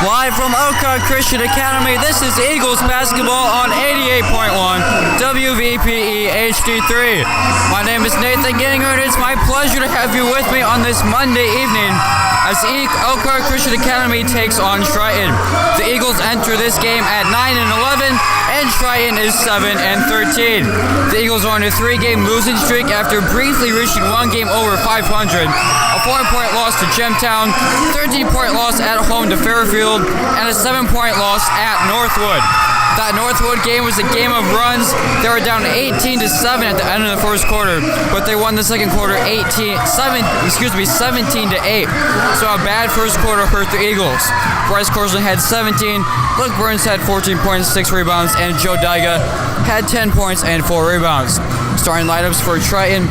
Live from Elkhart Christian Academy, this is Eagles basketball on 88.1 WVPE HD3. My name is Nathan Ginger, and it's my pleasure to have you with me on this Monday evening as Elkhart Christian Academy takes on Triton. The Eagles enter this game at 9-11, and Triton is 7-13. The Eagles are on a 3-game losing streak after briefly reaching one game over 500. A 4-point loss to Gemtown, 13-point loss at home to Fairfield, and a 7-point loss at Northwood. That Northwood game was a game of runs. They were down 18-7 at the end of the first quarter, but they won the second quarter 17-8. So a bad first quarter hurt the Eagles. Bryce Corson had 17, Luke Burns had 14 points, 6 rebounds, and Joe Dyga had 10 points and 4 rebounds. Starting lineups for Triton: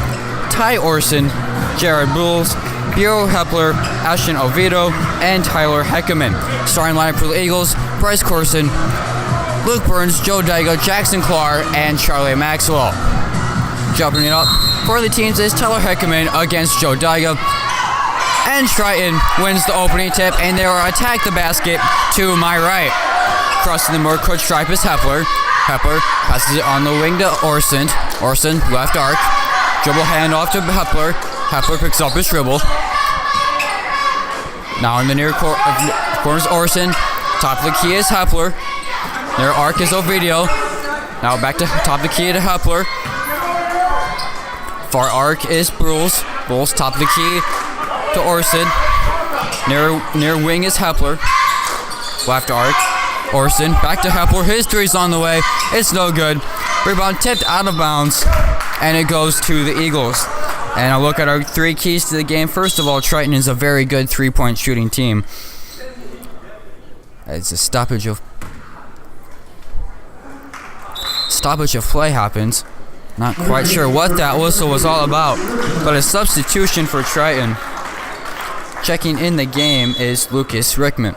Ty Orson, Jared Bulls, Bureau Hepler, Ashton Oviedo, and Tyler Heckerman. Starting lineup for the Eagles: Bryce Corson, Luke Burns, Joe Dyga, Jackson Clark, and Charlie Maxwell. Jumping it up for the teams is Tyler Heckerman against Joe Dyga. And Triton wins the opening tip, and they will attack the basket to my right. Crossing the Murkwood stripe is Hepler. Hepler passes it on the wing to Orson. Orson, left arc. Dribble handoff to Hepler. Hepler picks up his dribble. Now in the near corner is Orson. Top of the key is Hepler. Near arc is Ovidio. Now back to top of the key to Hepler. Far arc is Bulls. Bulls top of the key to Orson. Near wing is Hepler. Left arc. Orson back to Hepler. His three's on the way. It's no good. Rebound tipped out of bounds, and it goes to the Eagles. And I'll look at our 3 keys to the game. First of all, Triton is a very good 3-point shooting team. It's a stoppage of play happens. Not quite sure what that whistle was all about, but a substitution for Triton. Checking in the game is Lucas Rickman.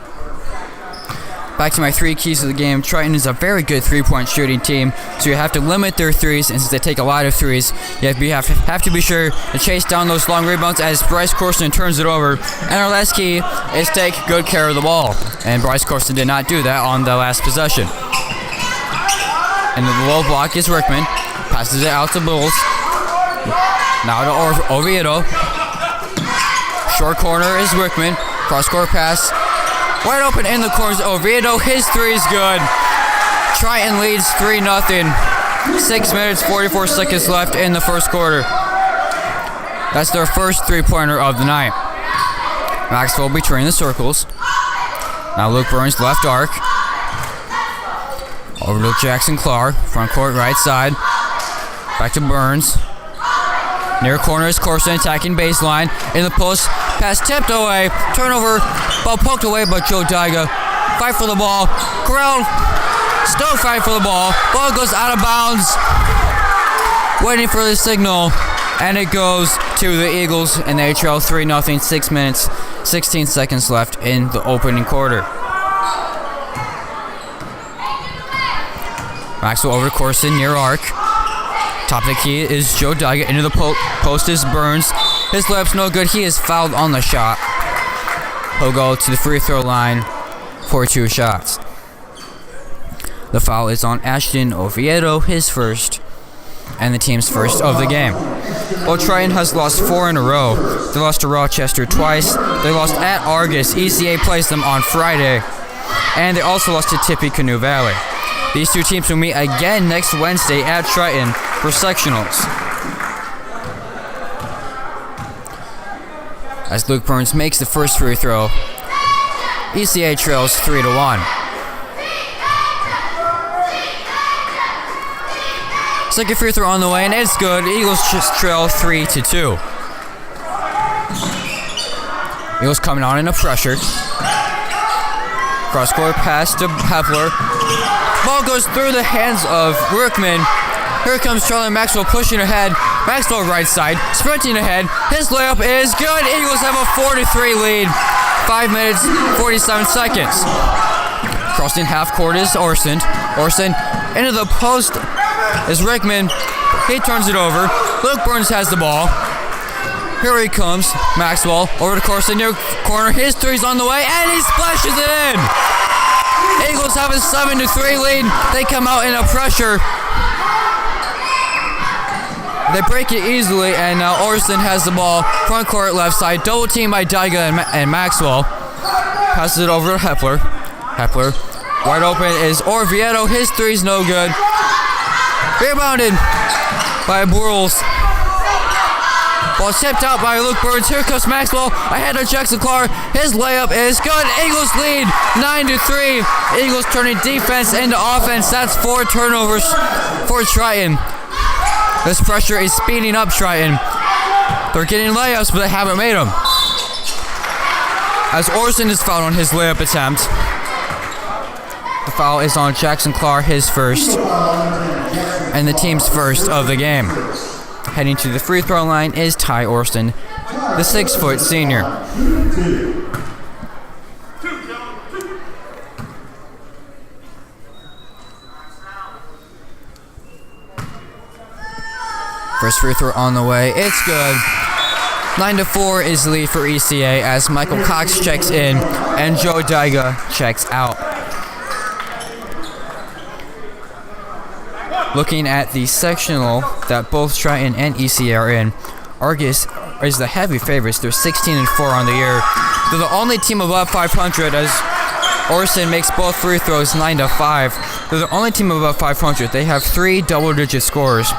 Back to my 3 keys to the game. Triton is a very good 3-point shooting team, so you have to limit their threes, and since they take a lot of threes, you have to be sure to chase down those long rebounds as Bryce Corson turns it over. And our last key is take good care of the ball, and Bryce Corson did not do that on the last possession. And the low block is Rickman. Passes it out to Bulls. Now to Oviedo. Short corner is Rickman. Cross-court pass. Wide open in the corners. Oviedo, his three is good. Triton leads 3-0. 6 minutes, 44 seconds left in the first quarter. That's their first 3-pointer of the night. Maxwell between the circles. Now Luke Burns, left arc. Over to Jackson Clark, front court, right side. Back to Burns. Near corner is Corson attacking baseline. In the post, pass tipped away. Turnover, ball poked away by Joe Dyga. Fight for the ball. Corral still fight for the ball. Ball goes out of bounds. Waiting for the signal. And it goes to the Eagles, and they trail 3-0, 6 minutes, 16 seconds left in the opening quarter. Maxwell over Corson, near arc. Top of the key is Joe Dyga. Into the post is Burns. His layup's no good. He is fouled on the shot. He'll go to the free throw line for 2 shots. The foul is on Ashton Oviedo, his first, and the team's first of the game. Well, Triton has lost 4 in a row. They lost to Rochester twice. They lost at Argus. ECA plays them on Friday. And they also lost to Tippecanoe Valley. These 2 teams will meet again next Wednesday at Triton for sectionals. As Luke Burns makes the first free throw, ECA trails 3-1. Second free throw on the way, and it's good. Eagles just trail 3-2. Eagles coming on in a pressure. Cross-court pass to Hepler. Ball goes through the hands of Rickman. Here comes Charlie Maxwell pushing ahead. Maxwell right side, sprinting ahead. His layup is good. Eagles have a 4-3 lead. 5 minutes, 47 seconds. Crossing half court is Orson. Orson into the post is Rickman. He turns it over. Luke Burns has the ball. Here he comes. Maxwell over to Corson near corner. His three's on the way, and he splashes it in. have a 7-3 lead. They come out in a pressure. They break it easily, and now Orson has the ball. Front court, left side. Double team by Daiga and Maxwell. Passes it over to Hepler. Hepler. Wide open is Orvieto. His three's no good. Rebounded by Burles. Ball tipped out by Luke Burns. Here comes Maxwell ahead of Jackson Clark. His layup is good. Eagles lead 9-3. Eagles turning defense into offense. That's 4 turnovers for Triton. This pressure is speeding up Triton. They're getting layups, but they haven't made them. As Orson is fouled on his layup attempt. The foul is on Jackson Clark, his first. And the team's first of the game. Heading to the free throw line is Ty Orson, the 6-foot senior. First free throw on the way. It's good. 9-4 is the lead for ECA as Michael Cox checks in and Joe Daiga checks out. Looking at the sectional that both Triton and ECA are in, Argus is the heavy favorites. They're 16-4 on the year. They're the only team above 500 as Orson makes both free throws 9-5. They're the only team above 500. They have 3 double-digit scores.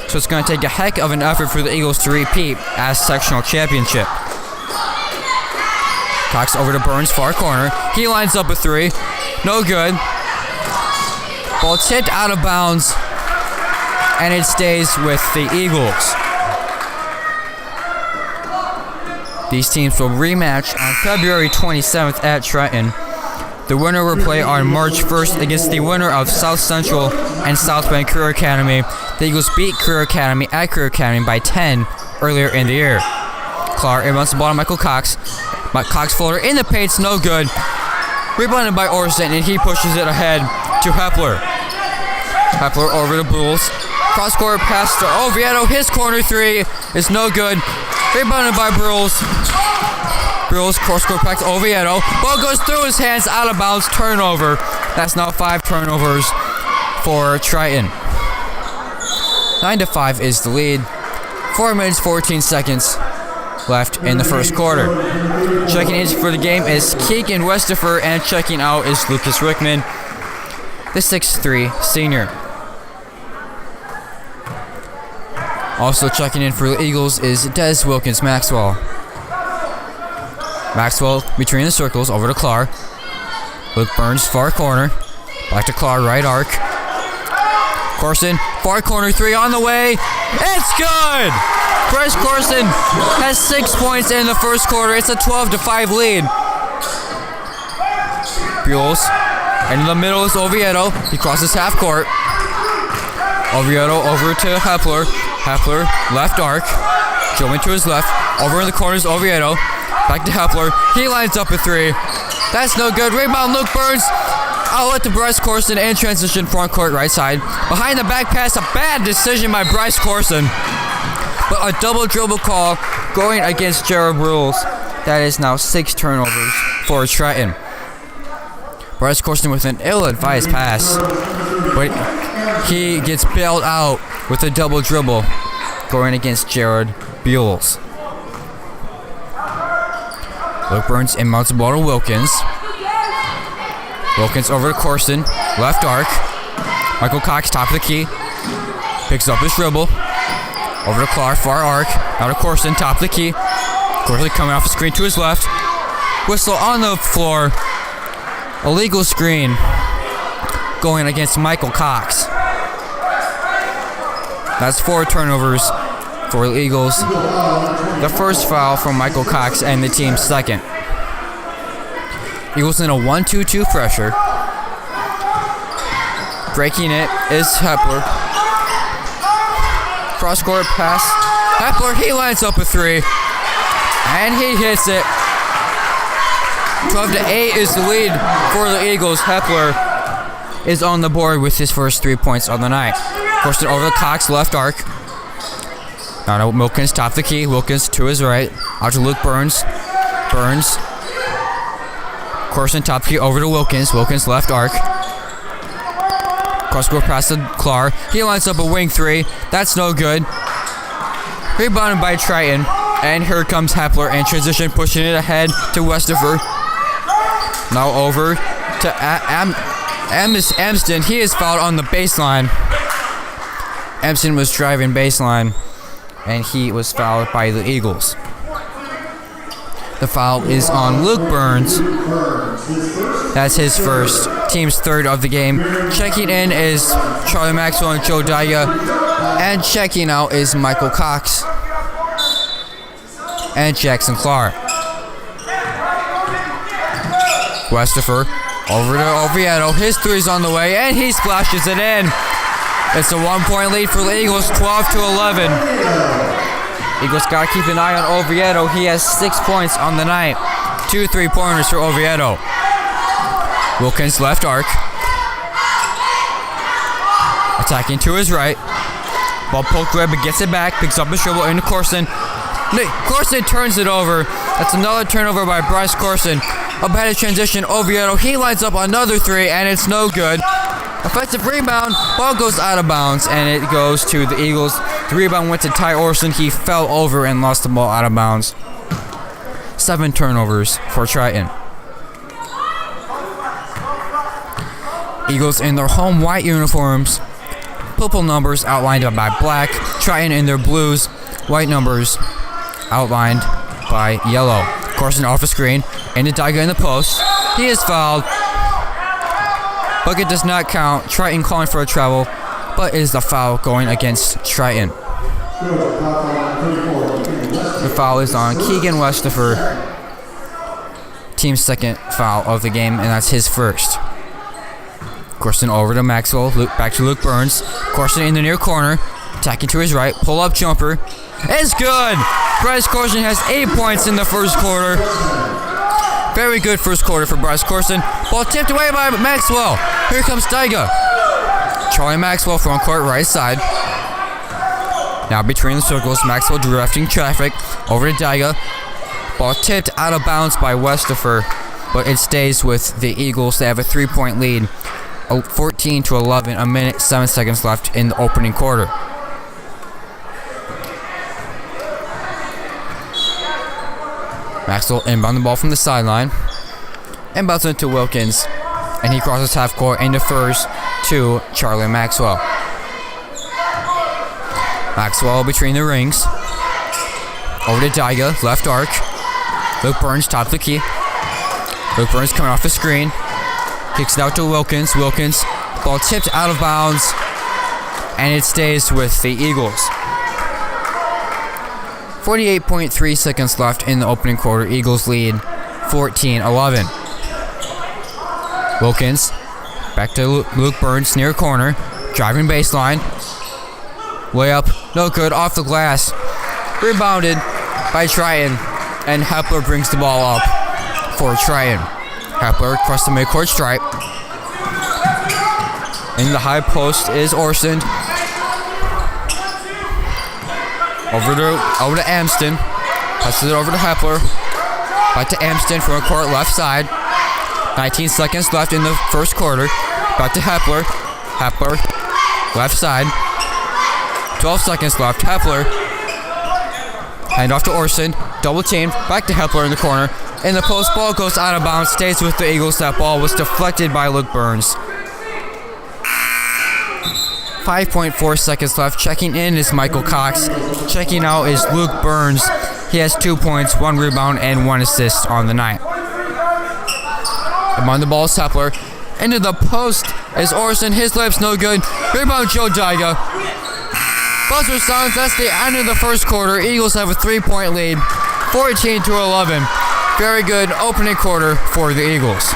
So it's going to take a heck of an effort for the Eagles to repeat as sectional championship. Cox over to Burns, far corner. He lines up a 3. No good. Ball tipped out of bounds. And it stays with the Eagles. These teams will rematch on February 27th at Triton. The winner will play on March 1st against the winner of South Central and South Bend Career Academy. The Eagles beat Career Academy at Career Academy by 10 earlier in the year. Clark inbounds the ball to Michael Cox. Cox floater in the paint's no good. Rebounded by Orson, and he pushes it ahead to Hepler. Hepler over to Bulls. Cross-court pass to Oviedo. His corner 3 is no good. Rebounded by Burles. Burles cross-court back to Oviedo. Ball goes through his hands, out of bounds, turnover. That's now 5 turnovers for Triton. 9-5 is the lead. 4 minutes, 14 seconds left in the first quarter. Checking in for the game is Keegan Westifer, and checking out is Lucas Rickman, the 6'3 senior. Also checking in for the Eagles is Des Wilkins Maxwell. Maxwell between the circles, over to Clark. Luke Burns, far corner. Back to Clark, right arc. Corson, far corner 3 on the way. It's good! Bryce Corson has 6 points in the first quarter. It's a 12-5 lead. Buells. In the middle is Oviedo. He crosses half court. Oviedo over to Hepler. Hepler, left arc. Dribbling to his left. Over in the corners, Oviedo. Back to Hepler. He lines up a 3. That's no good. Rebound, Luke Burns. Outlet to Bryce Corson in transition, front court, right side. Behind the back pass, a bad decision by Bryce Corson. But a double dribble call going against Jared Burles. That is now 6 turnovers for Triton. Bryce Corson with an ill-advised pass. But he gets bailed out with a double dribble going against Jared Buells. Luke Burns inbounds the ball to Wilkins. Wilkins over to Corson, left arc. Michael Cox, top of the key. Picks up his dribble. Over to Clark, far arc. Now to Corson, top of the key. Corson coming off the screen to his left. Whistle on the floor. Illegal screen going against Michael Cox. That's 4 turnovers for the Eagles. The first foul from Michael Cox and the team's second. Eagles in a 1-2-2 pressure. Breaking it is Hepler. Cross-court pass. Hepler, he lines up a 3. And he hits it. 12-8 is the lead for the Eagles. Hepler is on the board with his first 3 points on the night. Forced it over to Cox, left arc. Now to Wilkins, top of the key. Wilkins to his right. Out to Luke Burns. Burns. Corson, top key, over to Wilkins. Wilkins, left arc. Cross-court pass to Clark. He lines up a wing three. That's no good. Rebounded by Triton. And here comes Hepler in transition, pushing it ahead to Westover. Now over to Amston. He is fouled on the baseline. Amston was driving baseline, and he was fouled by the Eagles. The foul is on Luke Burns. That's his first, team's third of the game. Checking in is Charlie Maxwell and Joe Daya. And checking out is Michael Cox and Jackson Clark. Westover over to Oviedo. His three's on the way, and he splashes it in. It's a 1-point lead for the Eagles, 12-11. Eagles got to keep an eye on Oviedo. He has 6 points on the night. 2 3-pointers for Oviedo. Wilkins left arc. Attacking to his right. Ball poked away, but gets it back. Picks up his dribble into Corson. Corson turns it over. That's another turnover by Bryce Corson. Up ahead of transition, Oviedo. He lines up another three, and it's no good. Offensive rebound. Ball goes out of bounds, and it goes to the Eagles. The rebound went to Ty Orson. He fell over and lost the ball out of bounds. 7 turnovers for Triton. Eagles in their home white uniforms. Purple numbers outlined by black. Triton in their blues. White numbers outlined by yellow. Corson off the screen. Into Daiga in the post. He is fouled. Bucket does not count. Triton calling for a travel, but is the foul going against Triton. The foul is on Keegan Westover. Team's second foul of the game, and that's his first. Corson over to Maxwell. Back to Luke Burns. Corson in the near corner. Attacking to his right. Pull-up jumper. It's good! Bryce Corson has 8 points in the first quarter. Very good first quarter for Bryce Corson. Ball tipped away by Maxwell. Here comes Daiga. Charlie Maxwell front court right side. Now between the circles, Maxwell directing traffic over to Daiga. Ball tipped out of bounds by Westover, but it stays with the Eagles. They have a 3-point lead. 14-11, a minute, 7 seconds left in the opening quarter. Maxwell inbound the ball from the sideline. Inbounds into Wilkins. And he crosses half court and defers to Charlie Maxwell. Maxwell between the rings. Over to Daiga, left arc. Luke Burns, top of the key. Luke Burns coming off the screen. Kicks it out to Wilkins. Wilkins, ball tipped out of bounds. And it stays with the Eagles. 48.3 seconds left in the opening quarter. Eagles lead 14-11. Wilkins back to Luke Burns near corner. Driving baseline. Layup, no good, off the glass. Rebounded by Triton. And Hepler brings the ball up for Triton. Hepler across the midcourt stripe. In the high post is Orson. Over to Amston. Passes it over to Hepler. Back to Amston from a court left side. 19 seconds left in the first quarter. Back to Hepler. Hepler. Left side. 12 seconds left. Hepler. Hand off to Orson. Double teamed. Back to Hepler in the corner. And the post ball goes out of bounds. Stays with the Eagles. That ball was deflected by Luke Burns. 5.4 seconds left. Checking in is Michael Cox. Checking out is Luke Burns. He has 2 points, 1 rebound, and 1 assist on the night. On the ball is Hepler. Into the post is Orson. His lips no good. Rebound Joe Daiga. Buzzer sounds. That's the end of the first quarter. Eagles have a 3-point lead. 14-11. Very good opening quarter for the Eagles.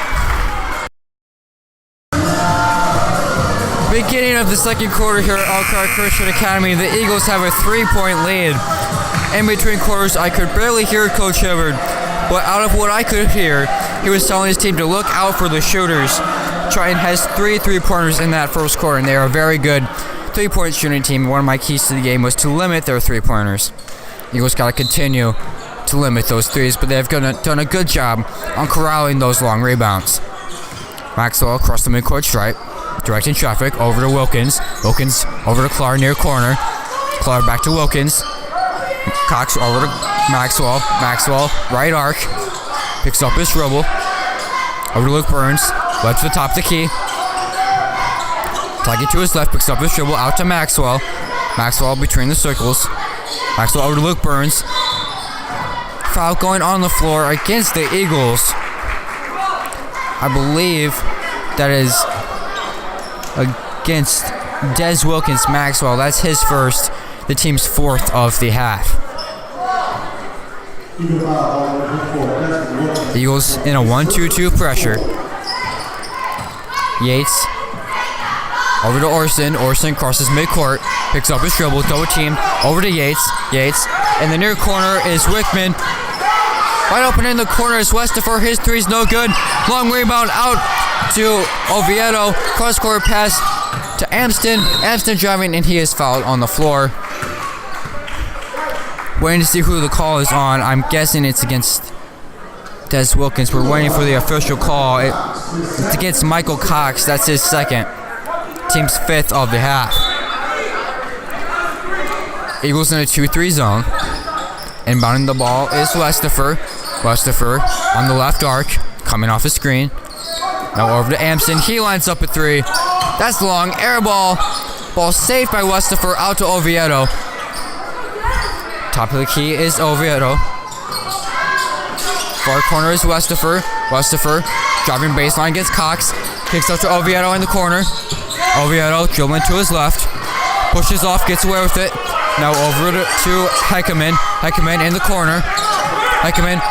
Beginning of the second quarter here at Elkhart Christian Academy, the Eagles have a 3-point lead. In between quarters, I could barely hear Coach Hibbard, but out of what I could hear, he was telling his team to look out for the shooters. Triton has 3 3-pointers in that first quarter, and they are a very good 3-point shooting team. One of my keys to the game was to limit their 3-pointers. Eagles got to continue to limit those threes, but they've done a good job on corralling those long rebounds. Maxwell across the midcourt stripe. directing traffic over to Wilkins. Wilkins over to Clark near corner. Clark back to Wilkins. Cox over to Maxwell. Maxwell, right arc. Picks up his dribble. Over to Luke Burns. Left to the top of the key. Tagging to his left. Picks up his dribble. Out to Maxwell. Maxwell between the circles. Maxwell over to Luke Burns. Foul going on the floor against the Eagles. I believe that is against Des Wilkins Maxwell. That's his first. The team's fourth of the half. Eagles in a 1-2-2 pressure. Yates over to Orson. Orson crosses midcourt. Picks up his dribble. Double team. Over to Yates. Yates. In the near corner is Wickman. Wide open in the corner is Westifer. His three's no good. Long rebound out to Oviedo. Cross-court pass to Amston. Amston driving, and he is fouled on the floor. Waiting to see who the call is on. I'm guessing it's against Des Wilkins. We're waiting for the official call. It's against Michael Cox. That's his second. Team's fifth of the half. Eagles in a 2-3 zone. Inbounding the ball is Westifer. Westifer on the left arc. Coming off the screen. Now over to Amston. He lines up a three. That's long. Air ball. Ball saved by Westifer. Out to Oviedo. Top of the key is Oviedo. Far corner is Westifer. Westifer driving baseline gets Cox. Kicks out to Oviedo in the corner. Oviedo dribbling to his left. Pushes off, gets away with it. Now over to Heckman. Heckman in the corner. Heckman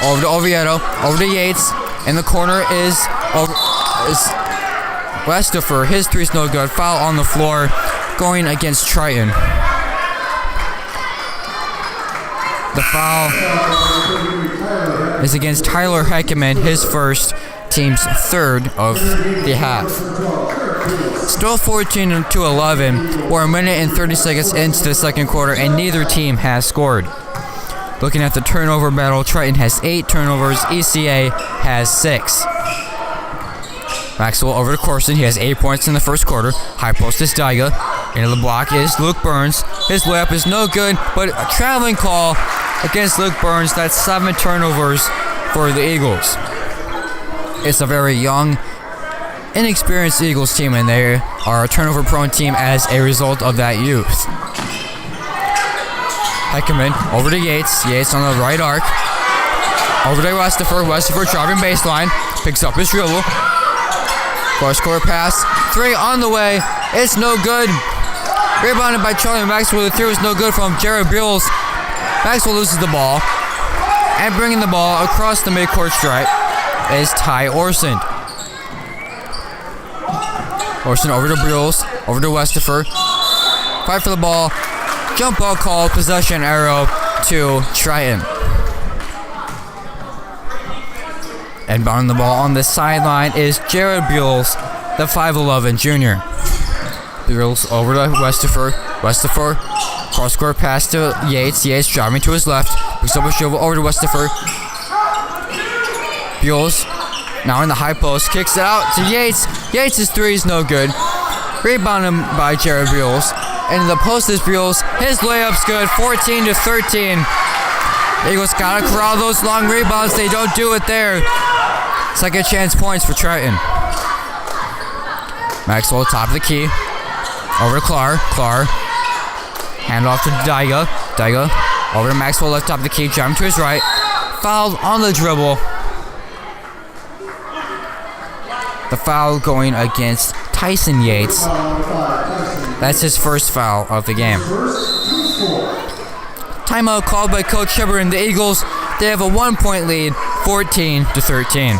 over to Oviedo. Over to Yates. In the corner is Westifer. His three's no good. Foul on the floor going against Triton. The foul is against Tyler Heckman, his first, team's third of the half. Still 14-11. We're a minute and 30 seconds into the second quarter, and neither team has scored. Looking at the turnover battle, Triton has 8 turnovers, ECA has 6. Maxwell over to Corson. He has 8 points in the first quarter. High post is Daiga. Into the block is Luke Burns. His layup is no good, but a traveling call against Luke Burns. That's 7 turnovers for the Eagles. It's a very young, inexperienced Eagles team, and they are a turnover-prone team as a result of that youth. Heckman over to Yates. Yates on the right arc. Over to Westifer. Westifer driving baseline. Picks up his dribble. Cross-court pass. 3 on the way. It's no good. Rebounded by Charlie Maxwell. The 3 was no good from Jared Beals. Maxwell loses the ball. And bringing the ball across the midcourt stripe is Ty Orson. Orson over to Beals. Over to Westifer. Fight for the ball. Jump ball call. Possession arrow to Triton. And bounding the ball on the sideline is Jared Beals, the 5'11 junior. Beals over to Westifer. Westifer, cross-court pass to Yates. Yates driving to his left. Picks up a dribble over to Westifer. Beals now in the high post. Kicks it out to Yates. Yates' 3 is no good. Rebounded by Jared Beals. And the post is Beals. His layup's good. 14-13. Eagles gotta corral those long rebounds. They don't do it there. Second chance points for Triton. Maxwell, top of the key. Over to Clark. Clark. Hand off to Daiga. Daiga. Over to Maxwell, left top of the key. Driving to his right. Fouled on the dribble. The foul going against Tyson Yates. That's his first foul of the game. Timeout called by Coach Shepard, and the Eagles, they have a 1-point lead, 14-13.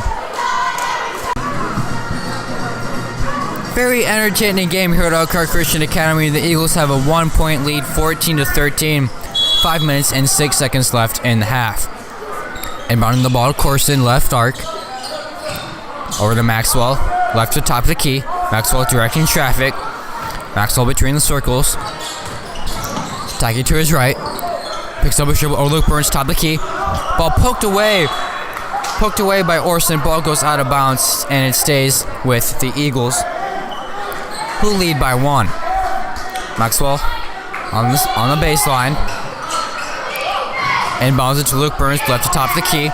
Very entertaining game here at Elkhart Christian Academy. The Eagles have a 1-point lead, 14-13. 5 minutes and 6 seconds left in the half. Inbounding the ball to Corson, left arc. Over to Maxwell, left to top of the key. Maxwell directing traffic. Maxwell between the circles. Tagging to his right. Picks up a dribble. Oh, Luke Burns, top of the key. Ball poked away. Poked away by Orson. Ball goes out of bounds, and it stays with the Eagles. who lead by 1. Maxwell on the baseline. Inbounds it to Luke Burns, left to top of the key.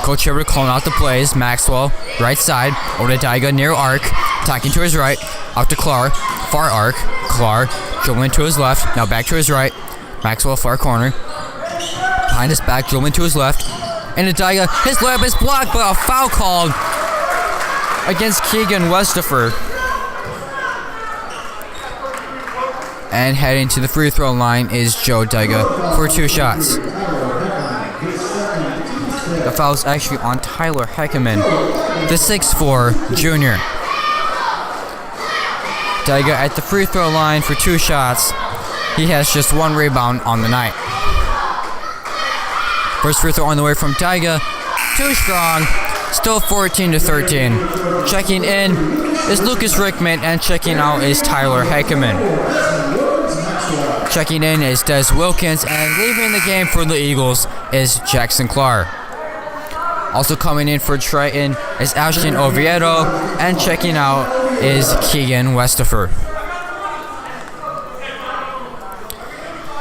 Coach Hibbert calling out the plays. Maxwell, right side, over to Daiga near arc. Attacking to his right, out to Clark, far arc. Clark dribbling to his left, now back to his right. Maxwell, far corner. Behind his back, dribbling to his left. And to Daiga, his layup is blocked, but a foul called against Keegan Westerfer. And heading to the free throw line is Joe Daiga for 2 shots. The foul is actually on Tyler Heckerman, the 6'4" junior. Daiga at the free throw line for 2 shots. He has just 1 rebound on the night. First free throw on the way from Daiga. Too strong. Still 14-13. Checking in is Lucas Rickman, and checking out is Tyler Heckerman. Checking in is Des Wilkins, and leaving the game for the Eagles is Jackson Clark. Also coming in for Triton is Ashton Oviedo, and checking out is Keegan Westerfer.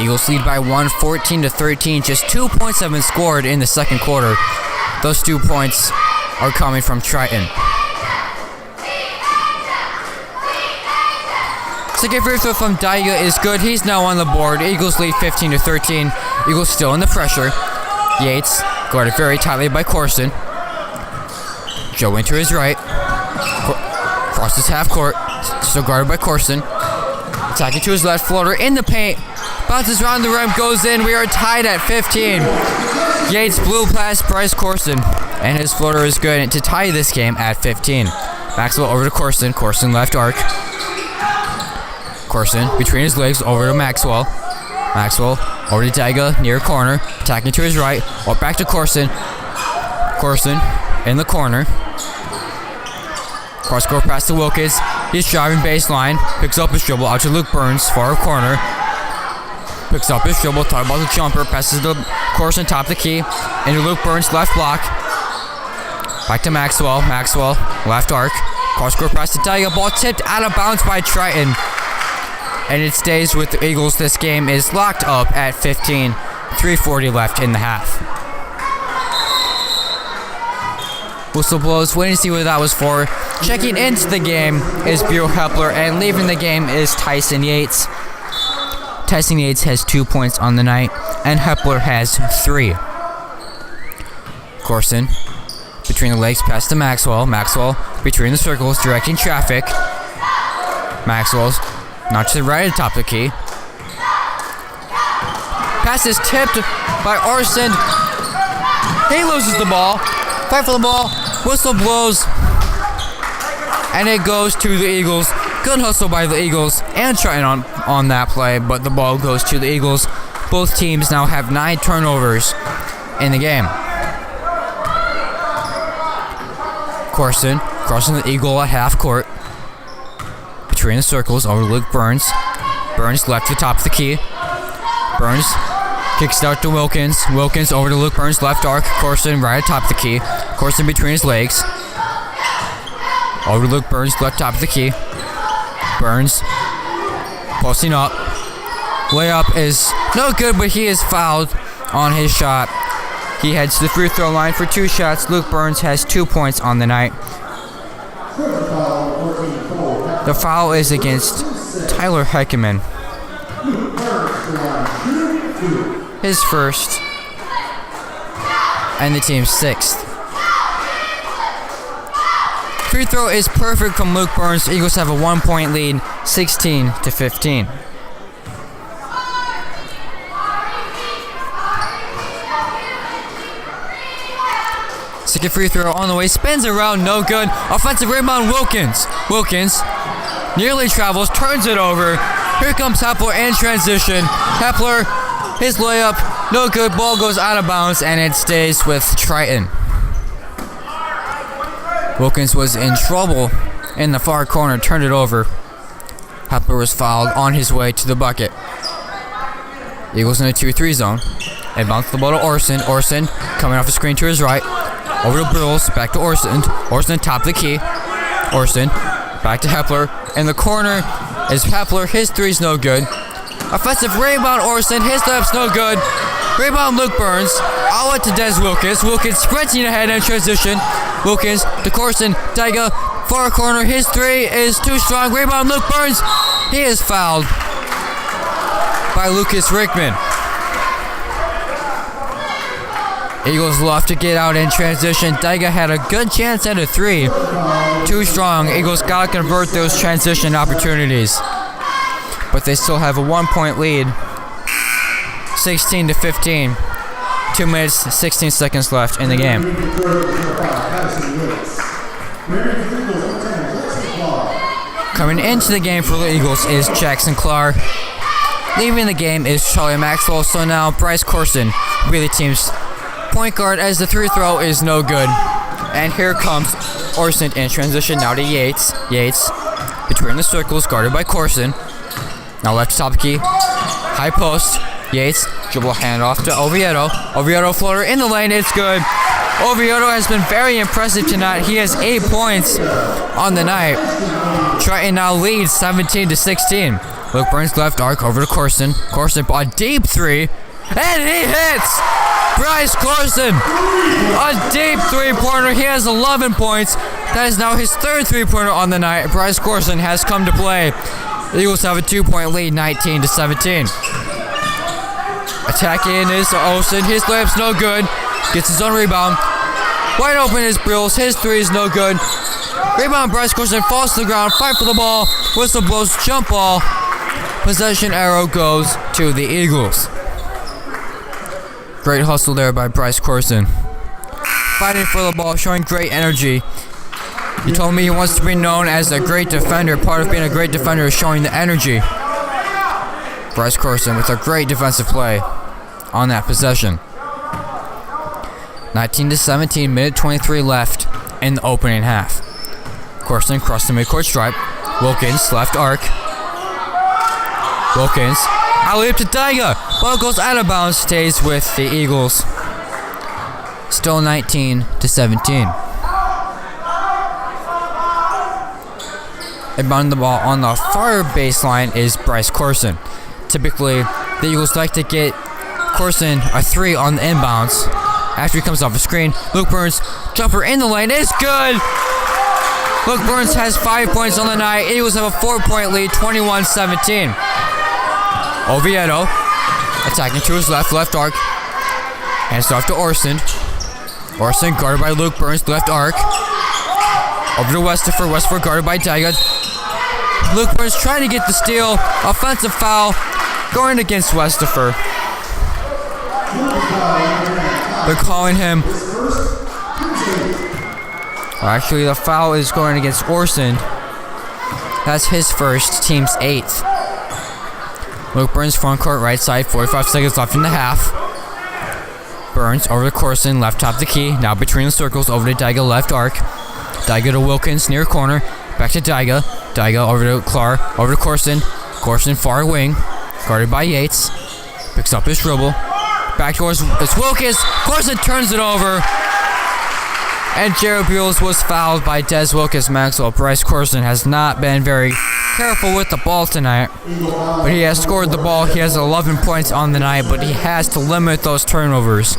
Eagles lead by 1, 14-13. Just 2 points have been scored in the second quarter. Those 2 points are coming from Triton. Second free throw from Daiga is good. He's now on the board. Eagles lead 15-13. Eagles still in the pressure. Yates guarded very tightly by Corson. Joe into his right. Crosses half court. Still guarded by Corson. Attacking to his left, floater in the paint. Bounces around the rim, goes in. We are tied at 15. Yates blew past Bryce Corson, and his floater is good to tie this game at 15. Maxwell over to Corson. Corson left arc. Corson between his legs over to Maxwell. Maxwell over to Daiga near corner. Attacking to his right. Or back to Corson. Corson in the corner. Cross court pass to Wilkins. He's driving baseline. Picks up his dribble out to Luke Burns, far corner. Picks up his dribble, talking about the jumper. Passes to Corson, top of the key. Into Luke Burns, left block. Back to Maxwell. Maxwell, left arc. Cross court pass to Daiga. Ball tipped out of bounds by Triton. And it stays with the Eagles. This game is locked up at 15. 3:40 left in the half. Whistle blows. Waiting to see what that was for. Checking into the game is Buell Hepler, and leaving the game is Tyson Yates. Tyson Yates has 2 points on the night, and Hepler has 3. Corson between the legs, pass to Maxwell. Maxwell between the circles, directing traffic. Maxwell's not to the right at the top of the key. Pass is tipped by Orson. He loses the ball. Fight for the ball. Whistle blows. And it goes to the Eagles. Good hustle by the Eagles and Triton on that play, but the ball goes to the Eagles. Both teams now have 9 turnovers in the game. Corson crossing the Eagle at half court. Between the circles over Luke Burns. Burns left to the top of the key. Burns kicks it out to Wilkins. Wilkins over to Luke Burns, left arc. Corson right at top of the key. Corson between his legs. Over to Luke Burns, left top of the key. Burns posting up. Layup is no good, but he is fouled on his shot. He heads to the free throw line for 2 shots. Luke Burns has 2 points on the night. The foul is against Tyler Heckerman. His first. And the team's 6th. Free throw is perfect from Luke Burns. The Eagles have a 1-point lead, 16-15. Second free throw on the way, spins around, no good. Offensive rebound, Wilkins. Wilkins nearly travels, turns it over. Here comes Hepler in transition. Hepler, his layup, no good. Ball goes out of bounds, and it stays with Triton. Wilkins was in trouble in the far corner, turned it over. Hepler was fouled on his way to the bucket. Eagles in a 2-3 zone. And bounce the ball to Orson. Orson coming off the screen to his right. Over to Brills, back to Orson. Orson top of the key. Orson Back to Hepler. In the corner is Hepler. His three's no good. Offensive rebound, Orson. His layup's no good. Rebound, Luke Burns. Outlet to Des Wilkins. Wilkins sprinting ahead in transition. Wilkins to Corson. Daiga, far corner. His three is too strong. Rebound, Luke Burns. He is fouled by Lucas Rickman. Eagles love to get out in transition. Daiga had a good chance at a three. Too strong. Eagles gotta convert those transition opportunities. But they still have a 1-point lead. 16-15. 2 minutes, 16 seconds left in the game. Coming into the game for the Eagles is Jackson Clark. Leaving the game is Charlie Maxwell. So now Bryce Corson will be the team's point guard as the three throw is no good. And here comes Orson in transition now to Yates. Yates between the circles, guarded by Corson. Now left top key, high post. Yates dribble handoff to Oviedo. Oviedo floater in the lane, it's good. Oviedo has been very impressive tonight. He has 8 points on the night. Triton now leads 17-16. Luke Burns left arc over to Corson. Corson a deep three, and he hits! Bryce Corson, a deep three-pointer. He has 11 points. That is now his third three-pointer on the night. Bryce Corson has come to play. The Eagles have a 2-point lead, 19-17. Attacking is Olsen. His layup's no good. Gets his own rebound. Wide open is Brills. His three is no good. Rebound, Bryce Corson falls to the ground. Fight for the ball. Whistle blows. Jump ball. Possession arrow goes to the Eagles. Great hustle there by Bryce Corson. Fighting for the ball, showing great energy. He told me he wants to be known as a great defender. Part of being a great defender is showing the energy. Bryce Corson with a great defensive play on that possession. 19-17, minute 23 left in the opening half. Corson crossed the midcourt stripe. Wilkins, left arc. Wilkins, alley up to Daiga. Ball goes out of bounds, stays with the Eagles. Still 19-17. Inbounding the ball on the far baseline is Bryce Corson. Typically, the Eagles like to get Corson a three on the inbounds. After he comes off the screen, Luke Burns, jumper in the lane, it's good! Luke Burns has 5 points on the night. Eagles have a 4-point lead, 21-17. Oviedo, attacking to his left arc. Hands off to Orson. Orson guarded by Luke Burns, left arc. Over to Westford. Westford guarded by Daiga. Luke Burns trying to get the steal. Offensive foul going against Westford. They're calling him. Actually, the foul is going against Orson. That's his first, team's 8th. Luke Burns front court right side, 45 seconds left in the half. Burns over to Corson, left top the key. Now between the circles, over to Daiga, left arc. Daiga to Wilkins, near corner. Back to Daiga. Daiga over to Clark, over to Corson. Corson far wing, guarded by Yates. Picks up his dribble. Back towards it's Wilkins. Corson turns it over. And Jared Buell was fouled by Des Wilkins Maxwell. Bryce Corson has not been very careful with the ball tonight. But he has scored the ball. He has 11 points on the night, but he has to limit those turnovers.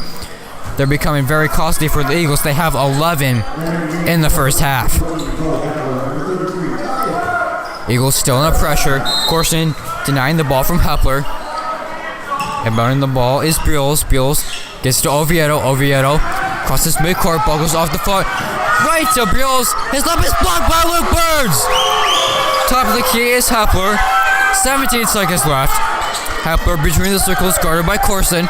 They're becoming very costly for the Eagles. They have 11 in the first half. Eagles still under pressure. Corson denying the ball from Hepler. Inbounding the ball is Buell. Buell gets to Oviedo. Oviedo crosses midcourt. Ball goes off the foot. Right to Buell. His left is blocked by Luke Burns. Top of the key is Hepler. 17 seconds left. Hepler between the circles, guarded by Corson.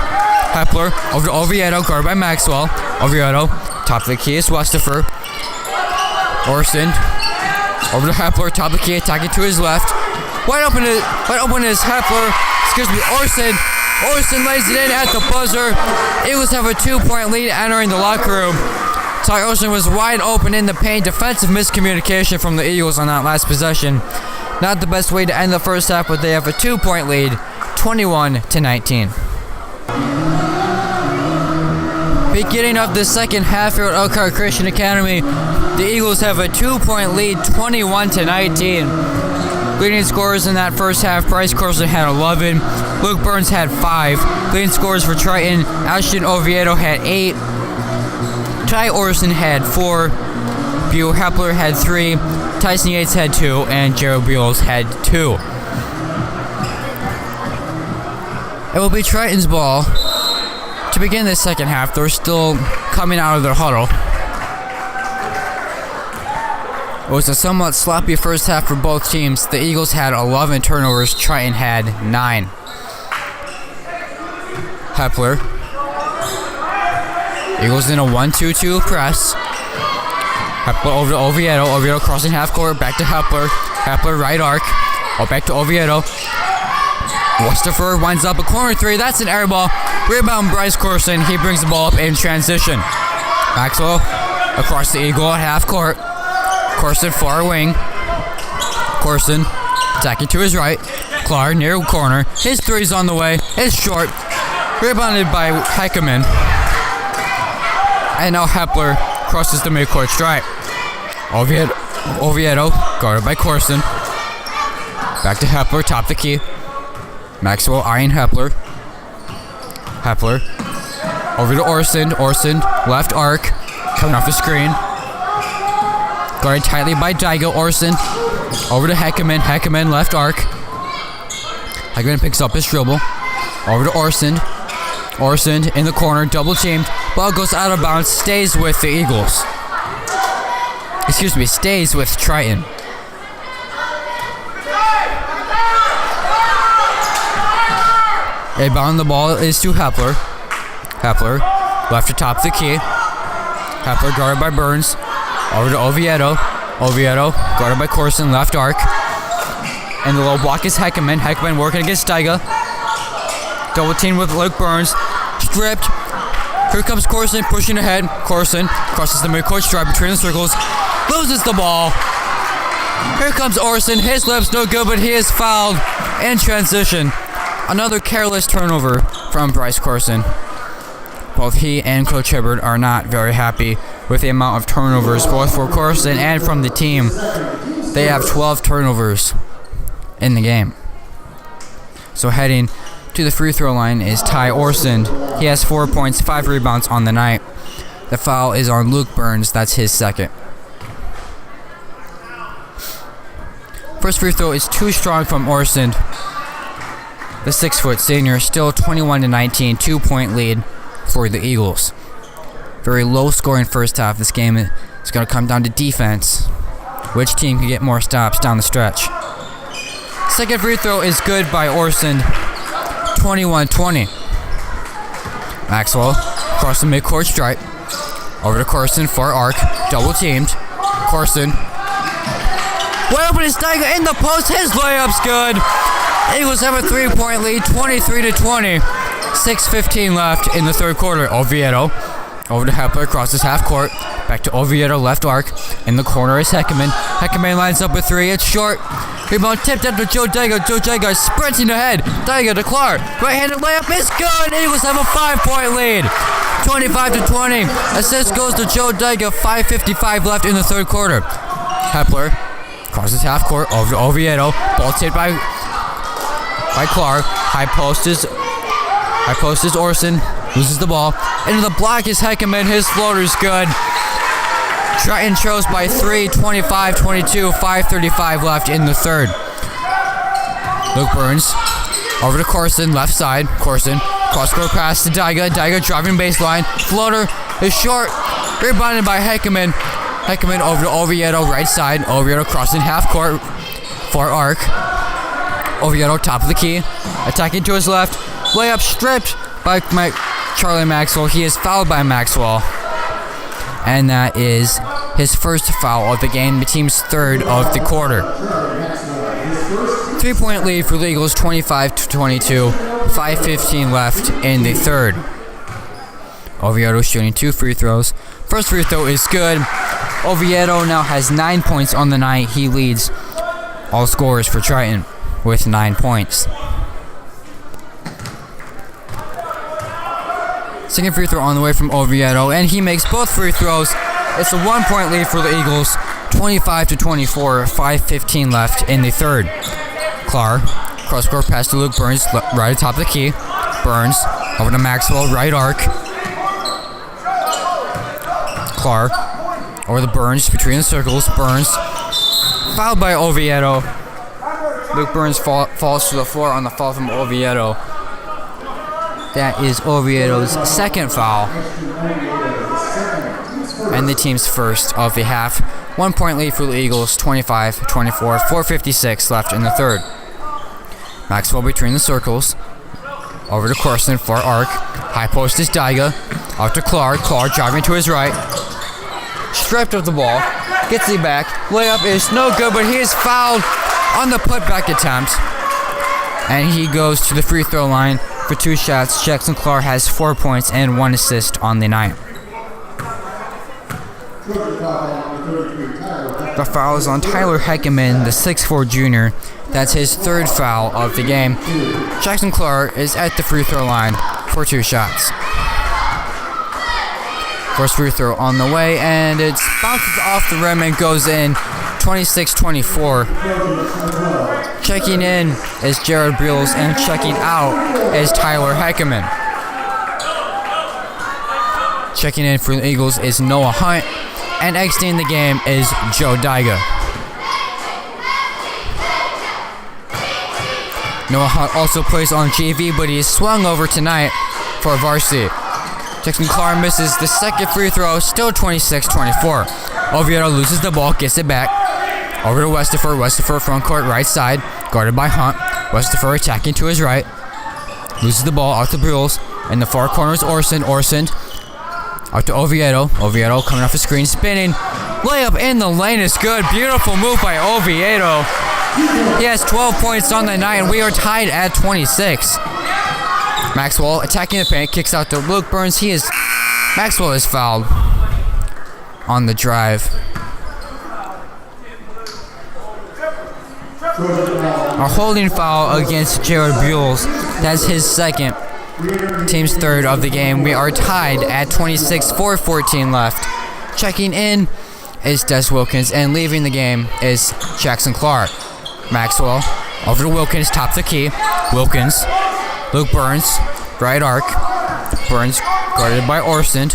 Hepler over to Oviedo, guarded by Maxwell. Oviedo, top of the key is Westford. Orson over to Hepler, top of the key, attacking to his left. Wide open is Hepler. Excuse me, Orson. Orson lays it in at the buzzer. Eagles have a 2-point lead entering the locker room. Ty Orson was wide open in the paint. Defensive miscommunication from the Eagles on that last possession. Not the best way to end the first half, but they have a 2-point lead, 21-19. Beginning of the second half here at Elkhart Christian Academy, the Eagles have a 2-point lead, 21-19. Leading scorers in that first half, Bryce Corson had 11, Luke Burns had 5. Leading scorers for Triton, Ashton Oviedo had 8, Ty Orson had 4, Bew Hepler had 3, Tyson Yates had 2, and Gerald Beals had 2. It will be Triton's ball to begin the second half. They're still coming out of their huddle. It was a somewhat sloppy first half for both teams. The Eagles had 11 turnovers, Triton had 9. Hepler. Eagles in a 1-2-2 press. Hepler over to Oviedo. Oviedo crossing half court, back to Hepler. Hepler right arc. Back to Oviedo. Westerfer winds up a corner 3. That's an air ball. Rebound Bryce Corson. He brings the ball up in transition. Maxwell across the Eagle at half court. Corson far wing. Corson attacking to his right. Clark near corner. His 3's on the way. It's short. Rebounded by Heckman. And now Hepler crosses the midcourt stripe. Oviedo guarded by Corson. Back to Hepler, top the key. Maxwell eyeing Hepler. Hepler over to Orson. Orson left arc, coming off the screen. Guarded tightly by Daigo. Orson over to Heckman. Heckman left arc. Heckman picks up his dribble. Over to Orson. Orson in the corner, double teamed. Ball goes out of bounds, stays with the Eagles. Stays with Triton. Inbound, the ball is to Hepler. Hepler left to top the key. Hepler guarded by Burns. Over to Oviedo. Oviedo guarded by Corson, left arc. And the low block is Heckman. Heckman working against Steiga. Double team with Luke Burns. Stripped. Here comes Corson pushing ahead. Corson crosses the midcourt stripe between the circles. Loses the ball. Here comes Orson. His lips no good, but he is fouled in transition. Another careless turnover from Bryce Corson. Both he and Coach Hibbard are not very happy with the amount of turnovers, both for Corson and from the team. They have 12 turnovers in the game. So heading to the free throw line is Ty Orson. He has 4 points, 5 rebounds on the night. The foul is on Luke Burns. That's his second. First free throw is too strong from Orson. The 6-foot senior, still 21-19, 2-point lead for the Eagles. Very low scoring first half. This game is going to come down to defense. Which team can get more stops down the stretch? Second free throw is good by Orson. 21-20. Maxwell across the midcourt stripe. Over to Corson, far arc, double teamed. Corson. Way open is Steiger in the post. His layup's good. Eagles have a 3-point lead, 23-20. 6:15 left in the third quarter. Oviedo over to Hepler, crosses half court. Back to Oviedo, left arc. In the corner is Heckman. Heckman lines up with 3. It's short. Rebound tipped out to Joe Daigo. Joe Daigo sprinting ahead. Daigo to Clark. Right-handed layup is good. Eagles have a 5-point lead. 25-20. Assist goes to Joe Daigo. 5:55 left in the third quarter. Hepler crosses half court over to Oviedo. Ball tipped by Clark. High post is Orson. Loses the ball. Into the block is Heckman. His floater's good. Triton trails by 3, 25-22, 5:35 left in the third. Luke Burns over to Corson, left side. Corson, cross-court pass to Daiga. Daiga driving baseline. Floater is short. Rebounded by Heckman. Heckman over to Oviedo, right side. Oviedo crossing half court. Far arc. Oviedo top of the key. Attacking to his left. Layup stripped by Charlie Maxwell. He is fouled by Maxwell. And that is his first foul of the game, the team's third of the quarter. 3-point lead for the Eagles, 25-22, 5:15 left in the third. Oviedo shooting 2 free throws. First free throw is good. Oviedo now has 9 points on the night. He leads all scorers for Triton with 9 points. Second free throw on the way from Oviedo, and he makes both free throws. It's a 1-point lead for the Eagles, 25-24, 5:15 left in the third. Clark, cross-court pass to Luke Burns, right atop the key. Burns, over to Maxwell, right arc. Clark, over the Burns, between the circles. Burns, fouled by Oviedo. Luke Burns falls to the floor on the foul from Oviedo. That is Oviedo's second foul. And the team's first of the half. 1-point lead for the Eagles, 25-24, 4:56 left in the third. Maxwell between the circles. Over to Corson for arc. High post is Daiga. Out to Clark. Clark driving to his right. Stripped of the ball. Gets it back. Layup is no good, but he is fouled on the putback attempt. And he goes to the free throw line for 2 shots. Jackson Clark has 4 points and 1 assist on the night. The foul is on Tyler Heckeman, the 6'4 junior. That's his third foul of the game. Jackson Clark is at the free throw line for 2 shots. First free throw on the way, and it bounces off the rim and goes in, 26-24. Checking in is Jared Beals, and checking out is Tyler Heckeman. Checking in for the Eagles is Noah Hunt, and exiting the game is Joe Daiga. Noah Hunt also plays on JV, but he is swung over tonight for Varsity. Jackson Clark misses the second free throw, still 26-24. Oviedo loses the ball, gets it back. Over to Westifer. Westifer front court right side, guarded by Hunt. Westifer attacking to his right. Loses the ball out to Beals. In the far corner is Orson. Orson out to Oviedo. Oviedo coming off the screen, spinning. Layup in the lane is good. Beautiful move by Oviedo. He has 12 points on the night, and we are tied at 26. Maxwell attacking the paint, kicks out to Luke Burns. Maxwell is fouled on the drive. A holding foul against Jared Beals. That's his second. Team's third of the game. We are tied at 26, 4:14 left. Checking in is Des Wilkins, and leaving the game is Jackson Clark. Maxwell over to Wilkins, top the key. Wilkins, Luke Burns, right arc. Burns guarded by Orson.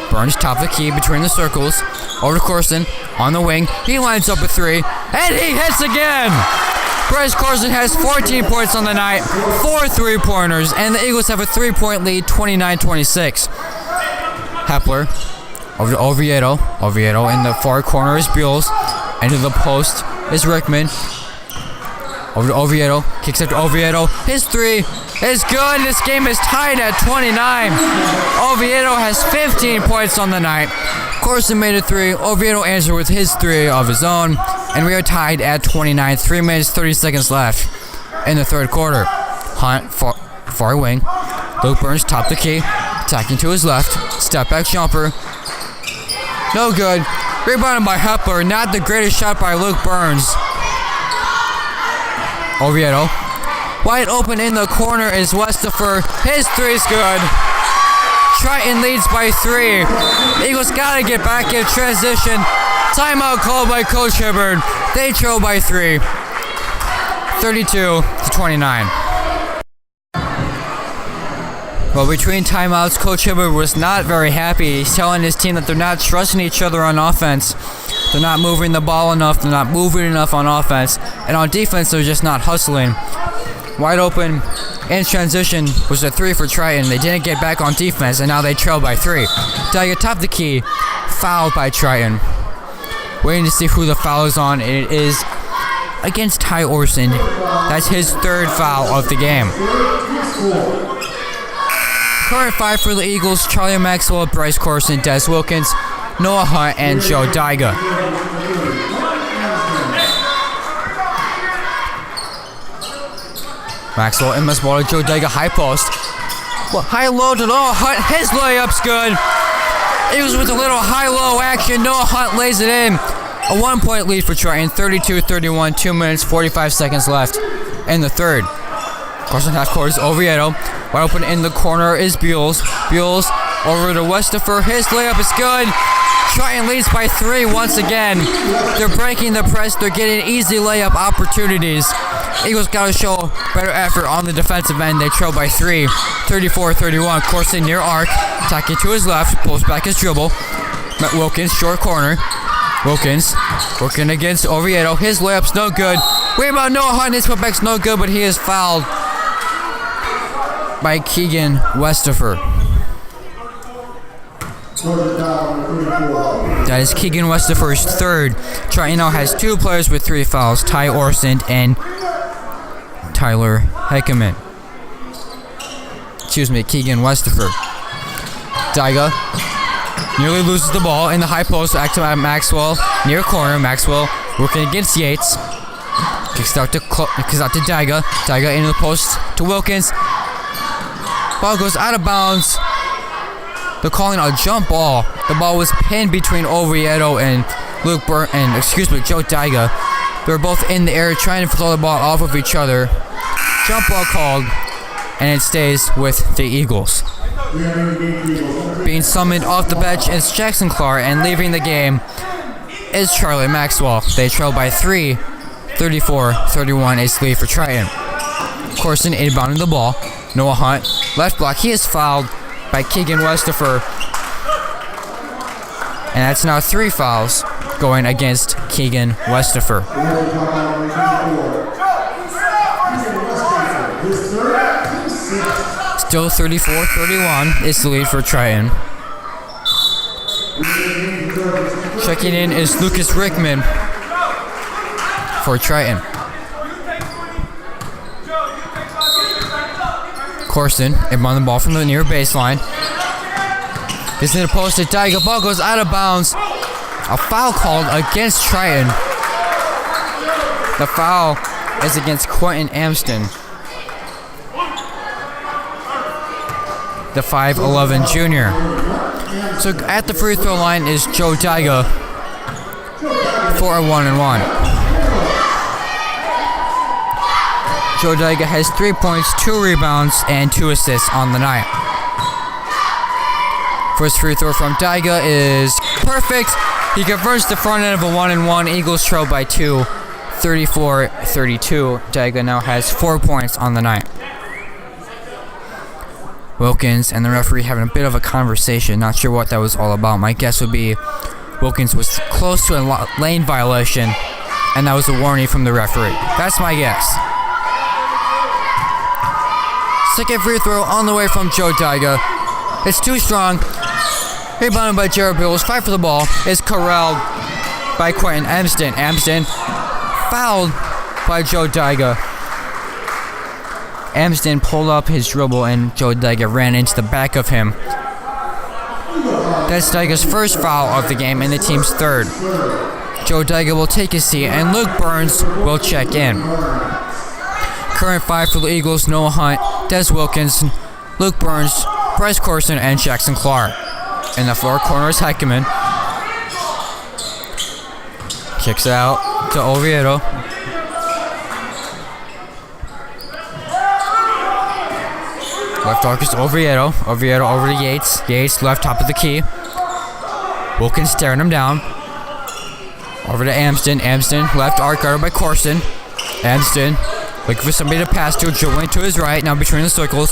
Burns top the key between the circles. Over to Corson on the wing. He lines up a 3, and he hits again. Bryce Corson has 14 points on the night, 4 3-pointers, and the Eagles have a 3-point lead, 29-26. Hepler over to Oviedo. Oviedo in the far corner is Beals. Into the post is Rickman. Over to Oviedo. Kicks up to Oviedo. His 3 is good. This game is tied at 29. Oviedo has 15 points on the night. Corson made a 3. Oviedo answered with his 3 of his own. And we are tied at 29. 3 minutes, 30 seconds left in the third quarter. Hunt, far wing. Luke Burns, top the key. Attacking to his left. Step back jumper. No good. Rebounded by Hepler. Not the greatest shot by Luke Burns. Oviedo. Wide open in the corner is Westifer. His 3 is good. Triton leads by 3. Eagles gotta get back in transition. Timeout called by Coach Hibbard. They trail by 3. 32-29. Well, between timeouts, Coach Hibbard was not very happy. He's telling his team that they're not trusting each other on offense. They're not moving the ball enough. They're not moving enough on offense. And on defense, they're just not hustling. Wide open in transition was a 3 for Triton. They didn't get back on defense, and now they trail by 3. Daiga top the key, fouled by Triton. Waiting to see who the foul is on. It is against Ty Orson. That's his 3rd foul of the game. Current 5 for the Eagles: Charlie Maxwell, Bryce Corson, Des Wilkins, Noah Hunt, and Joe Daiga. Maxwell in ball to Joe Daiga, high post. Well, high-low to Noah Hunt. His layup's good. Eagles with a little high-low action. Noah Hunt lays it in. A 1-point lead for Triton, 32-31, 2 minutes, 45 seconds left in the third. Carson half court is Oviedo. Wide open in the corner is Buells. Buells over to Westifer. His layup is good. Triton leads by 3 once again. They're breaking the press. They're getting easy layup opportunities. Eagles got to show better effort on the defensive end. They trail by 3, 34-31. Corson near arc, attacking to his left, pulls back his dribble. Met Wilkins, short corner. Wilkins working against Oviedo. His layup's no good. Rebound, Noah Hunt. His putback's no good, but he is fouled by Keegan Westifer. That is Keegan Westifer's third. Triton now has 2 players with 3 fouls, Ty Orsend and Tyler Heckerman. Excuse me, Keegan Westifer. Daiga nearly loses the ball in the high post. Back to Maxwell, near corner. Maxwell working against Yates. Kicks out to Daiga. Daiga into the post to Wilkins. Ball goes out of bounds. They're calling a jump ball. The ball was pinned between Oviedo and Joe Daiga. They were both in the air trying to throw the ball off of each other. Jump ball called, and it stays with the Eagles. Being summoned off the bench is Jackson Clark, and leaving the game is Charlie Maxwell. They trail by 3, 34-31 is the lead for Triton. Corson inbounding the ball. Noah Hunt, left block. He is fouled by Keegan Westifer. And that's now 3 fouls going against Keegan Westifer. Still 34-31 is the lead for Triton. Checking in is Lucas Rickman for Triton. Corson inbound the ball from the near baseline. This is the post to Daiga. Ball goes out of bounds. A foul called against Triton. The foul is against Quentin Amston, the 5'11 junior. So at the free throw line is Joe Daiga for a 1-and-1. Joe Daiga has 3 points, 2 rebounds, and 2 assists on the night. First free throw from Daiga is perfect. He converts the front end of a 1-and-1. Eagles trail by 2, 34-32. Daiga now has 4 points on the night. Wilkins and the referee having a bit of a conversation. Not sure what that was all about. My guess would be Wilkins was close to a lane violation, and that was a warning from the referee. That's my guess. Second free throw on the way from Joe Daiga. It's too strong. Rebounded by Jared Bills. Fight for the ball. Is corralled by Quentin Amston. Amston fouled by Joe Daiga. Amston pulled up his dribble and Joe Daiga ran into the back of him. That's Daiga's first foul of the game and the team's third. Joe Daiga will take his seat and Luke Burns will check in. Current 5 for the Eagles: Noah Hunt, Des Wilkins, Luke Burns, Bryce Corson, and Jackson Clark. In the far corner is Heckman. Kicks out to Oviedo. Left arc is Oviedo. Oviedo over to Yates. Yates left top of the key. Wilkins staring him down. Over to Amston. Amston left arc guarded by Corson. Amston looking for somebody to pass to. Dribbling to his right. Now between the circles.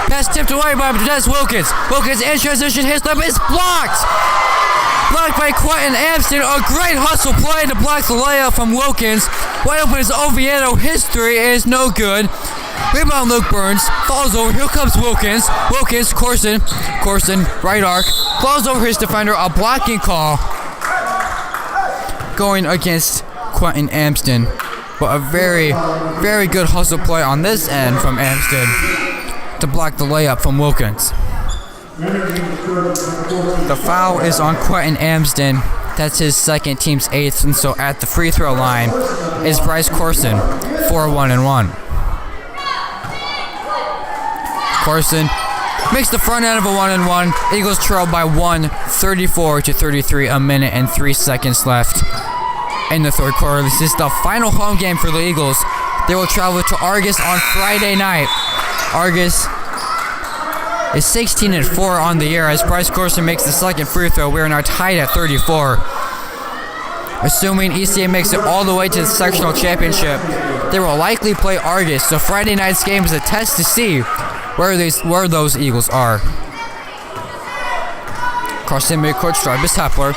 Pass tipped away by Des Wilkins. Wilkins in transition. His left is blocked. Blocked by Quentin Amston. A great hustle play to block the layup from Wilkins. Wide open is Oviedo. His 3 is no good. Rebound Luke Burns. Falls over. Here comes Wilkins. Wilkins, Corson. Corson, right arc. Falls over his defender. A blocking call going against Quentin Amston. But a very, very good hustle play on this end from Amston to block the layup from Wilkins. The foul is on Quentin Amston. That's his second, team's 8th, and so at the free throw line is Bryce Corson for a 1-and-1. Corson makes the front end of a 1-and-1. Eagles trail by 1, 34-33, a minute and 3 seconds left in the third quarter. This is the final home game for the Eagles They will travel to Argus on Friday night. Argus is 16-4 on the year as Bryce Corson makes the second free throw. We are now tied at 34. Assuming ECA makes it all the way to the sectional championship, they will likely play Argus. So Friday night's game is a test to see where those Eagles are. Carson midcourt drive is Hepler.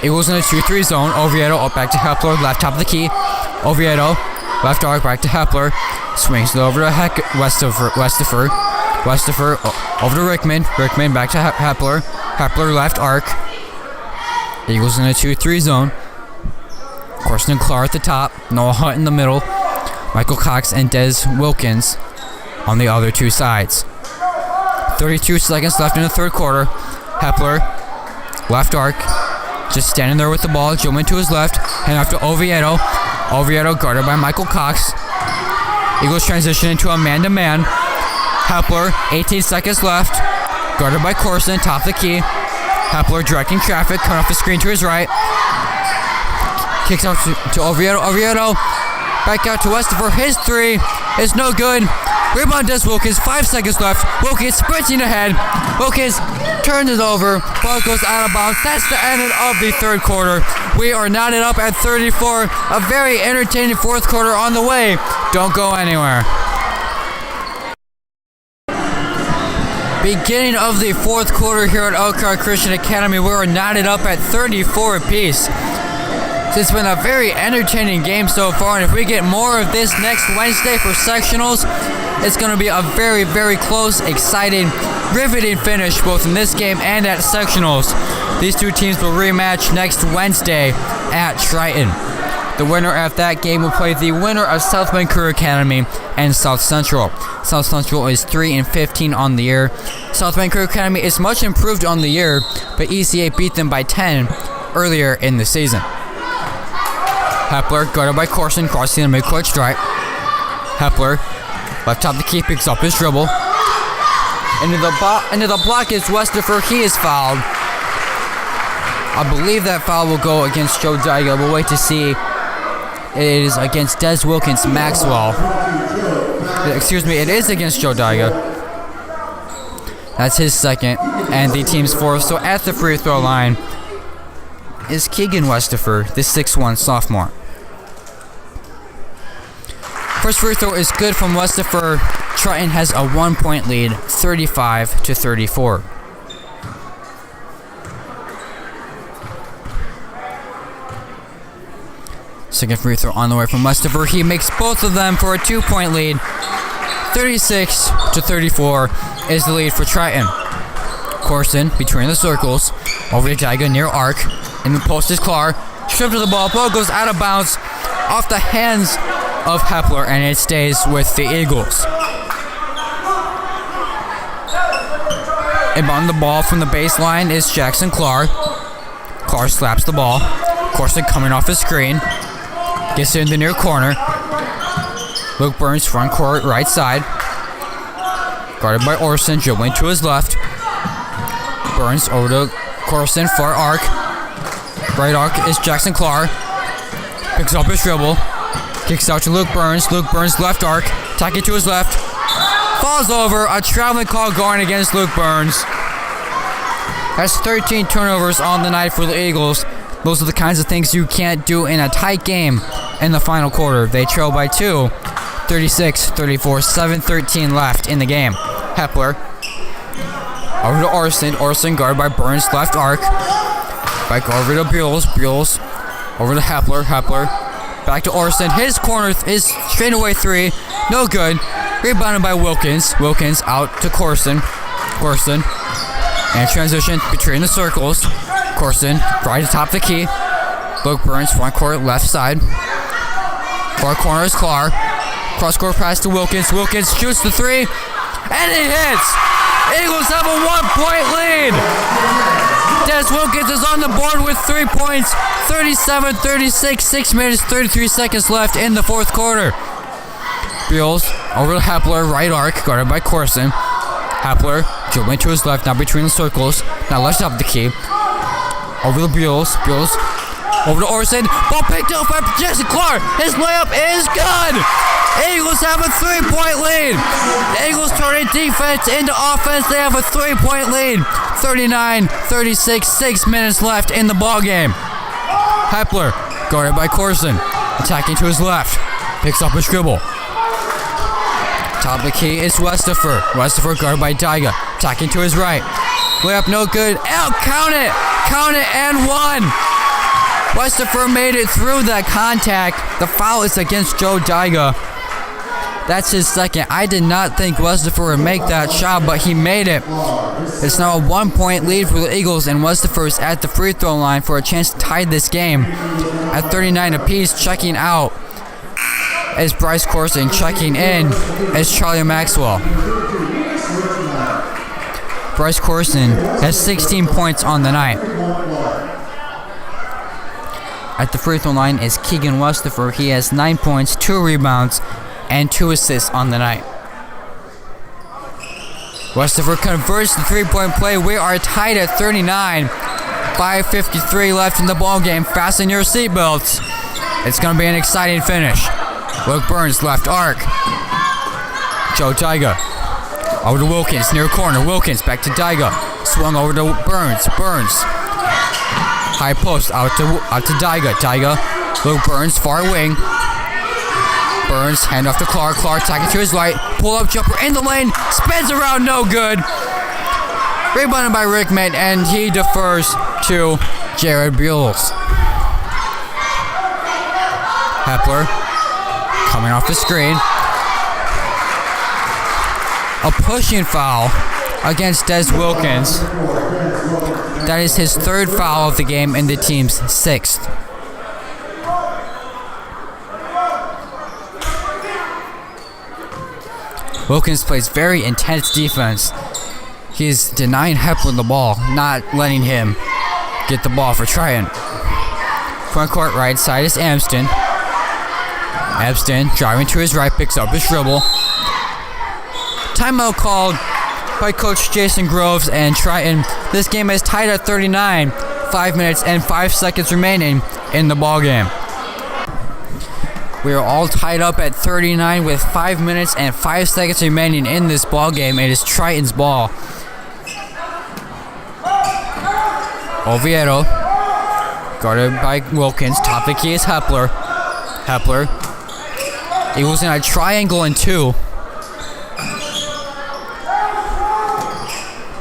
Eagles in a 2-3 zone. Oviedo up back to Hepler, left top of the key. Oviedo, left arc back to Hepler. Swings it over to Westifer over to Rickman. Rickman back to Hepler. Hepler left arc. Eagles in a 2-3 zone. Corson and Clark at the top. Noah Hunt in the middle. Michael Cox and Des Wilkins on the other two sides. 32 seconds left in the third quarter. Hepler, left arc. Just standing there with the ball. Gilman to his left. Hand off to Oviedo. Oviedo guarded by Michael Cox. Eagles transition into a man-to-man. Hepler, 18 seconds left. Guarded by Corson, top of the key. Hepler directing traffic, cut off the screen to his right. Kicks out to Oviedo. Oviedo back out to Westifer. His three is no good. Rebound does Wilkins. 5 seconds left. Wilkins sprinting ahead. Wilkins turns it over. Ball goes out of bounds. That's the end of the third quarter. We are knotted up at 34. A very entertaining fourth quarter on the way. Don't go anywhere. Beginning of the fourth quarter here at Elkhart Christian Academy. We are knotted up at 34 apiece. It's been a very entertaining game so far, and if we get more of this next Wednesday for sectionals, it's going to be a very, very close, exciting, riveting finish both in this game and at sectionals. These two teams will rematch next Wednesday at Triton. The winner of that game will play the winner of South Vancouver Academy and South Central. South Central is 3-15 on the year. South Vancouver Academy is much improved on the year, but ECA beat them by 10 earlier in the season. Hepler, guarded by Corson, crossing the midcourt stripe. Hepler, left top of the key, picks up his dribble. Into the block is Westifer. He is fouled. I believe that foul will go against Joe Daiga. We'll wait to see. It is against Des Wilkins Maxwell. Excuse me, it is against Joe Daiga. That's his second, and the team's fourth. So at the free throw line is Keegan Westifer, the 6'1 sophomore. First free throw is good from Westifer. Triton has a 1-point lead, 35-34. Second free throw on the way from Westifer. He makes both of them for a 2-point lead. 36-34 is the lead for Triton. Corson between the circles. Over to Daiga near arc. In the post is Clark. Stripped to the ball. Ball goes out of bounds off the hands of Hepler, and it stays with the Eagles. Inbound the ball from the baseline is Jackson Clark. Clark slaps the ball. Corson coming off his screen. Gets it in the near corner. Luke Burns front court right side. Guarded by Orson, dribbling to his left. Burns over to Corson, far arc. Right arc is Jackson Clark. Picks up his dribble. Kicks out to Luke Burns. Luke Burns left arc. Tack it to his left. Falls over. A traveling call going against Luke Burns. That's 13 turnovers on the night for the Eagles. Those are the kinds of things you can't do in a tight game in the final quarter. They trail by 2. 36-34. 7:13 left in the game. Hepler. Over to Orson. Orson guarded by Burns. Left arc. Back over to Buell. Buell's over to Hepler. Hepler back to Orson. His corner is straightaway three. No good. Rebounded by Wilkins. Wilkins out to Corson. Corson. And transition between the circles. Corson right atop the key. Luke Burns front court left side. Far corner is Clark. Cross court pass to Wilkins. Wilkins shoots the three. And it hits! Eagles have a 1-point lead! Des Wilkins is on the board with 3 points. 37-36, 6 minutes, 33 seconds left in the fourth quarter. Beals over to Hepler, right arc, guarded by Corson. Hepler, dribbling to his left, now between the circles. Now left up the key. Over to Beals. Beals Over to Orson. Ball picked up by Jackson Clark. His layup is good. Eagles have a 3-point lead. The Eagles turning defense into offense. They have a 3-point lead. 39-36. 6 minutes left in the ball game. Hepler guarded by Corson. Attacking to his left. Picks up a dribble. Top of the key is Westifer. Westifer guarded by Daiga. Attacking to his right. Layup no good. Out. Count it. Count it and one. Westifer made it through that contact. The foul is against Joe Daiga. That's his second. I did not think Westifer would make that shot, but he made it. It's now a 1-point lead for the Eagles, and Westifer is at the free throw line for a chance to tie this game. At 39 apiece, checking out is Bryce Corson. Checking in is Charlie Maxwell. Bryce Corson has 16 points on the night. At the free throw line is Keegan Westifer. He has 9 points, 2 rebounds, and 2 assists on the night. Westifer converts the 3-point play. We are tied at 39. 5:53 left in the ball game. Fasten your seatbelts. It's going to be an exciting finish. Luke Burns, left arc. Joe Daiga. Over to Wilkins, near corner. Wilkins, back to Daiga. Swung over to Burns. Burns. High post, out to Daiga. Daiga. Luke Burns, far wing. Burns, hand off to Clark. Clark attacking to his right. Pull-up jumper in the lane. Spins around, no good. Rebounded by Rickman, and he defers to Jared Buells. Hepler coming off the screen. A pushing foul against Des Wilkins. That is his 3rd foul of the game and the team's 6th. Wilkins plays very intense defense. He's denying Hepler the ball, not letting him get the ball for Triton. Front court right side is Amston. Amston driving to his right, picks up his dribble. Timeout called by Coach Jason Groves and Triton. This game is tied at 39. 5 minutes and 5 seconds remaining in the ball game. We are all tied up at 39 with 5 minutes and 5 seconds remaining in this ball game. It is Triton's ball. Oviedo, guarded by Wilkins. Top of the key is Hepler. Hepler. Eagles in a triangle in 2.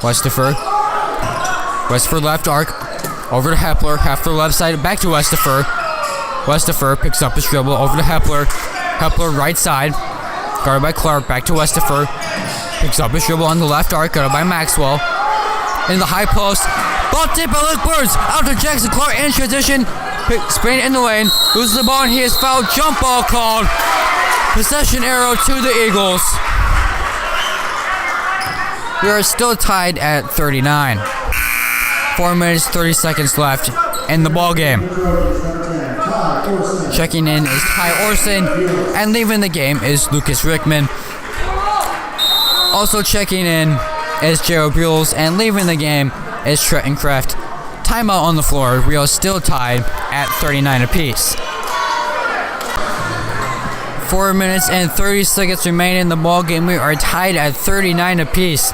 Westifer. Westifer left arc. Over to Hepler. Hepler left side. Back to Westifer. Westifer picks up his dribble. Over to Hepler. Hepler right side. Guarded by Clark. Back to Westifer. Picks up his dribble on the left arc. Guarded by Maxwell. In the high post. Ball tipped by Luke Burns. Out to Jackson Clark in transition. Spin in the lane. Loses the ball and he is fouled. Jump ball called. Possession arrow to the Eagles. We are still tied at 39. 4 minutes, 30 seconds left in the ball game. Checking in is Ty Orson, and leaving the game is Lucas Rickman. Also checking in is Jared Buells, and leaving the game is Trenton Kraft. Timeout on the floor. We are still tied at 39 apiece. 4 minutes and 30 seconds remain in the ball game. We are tied at 39 apiece.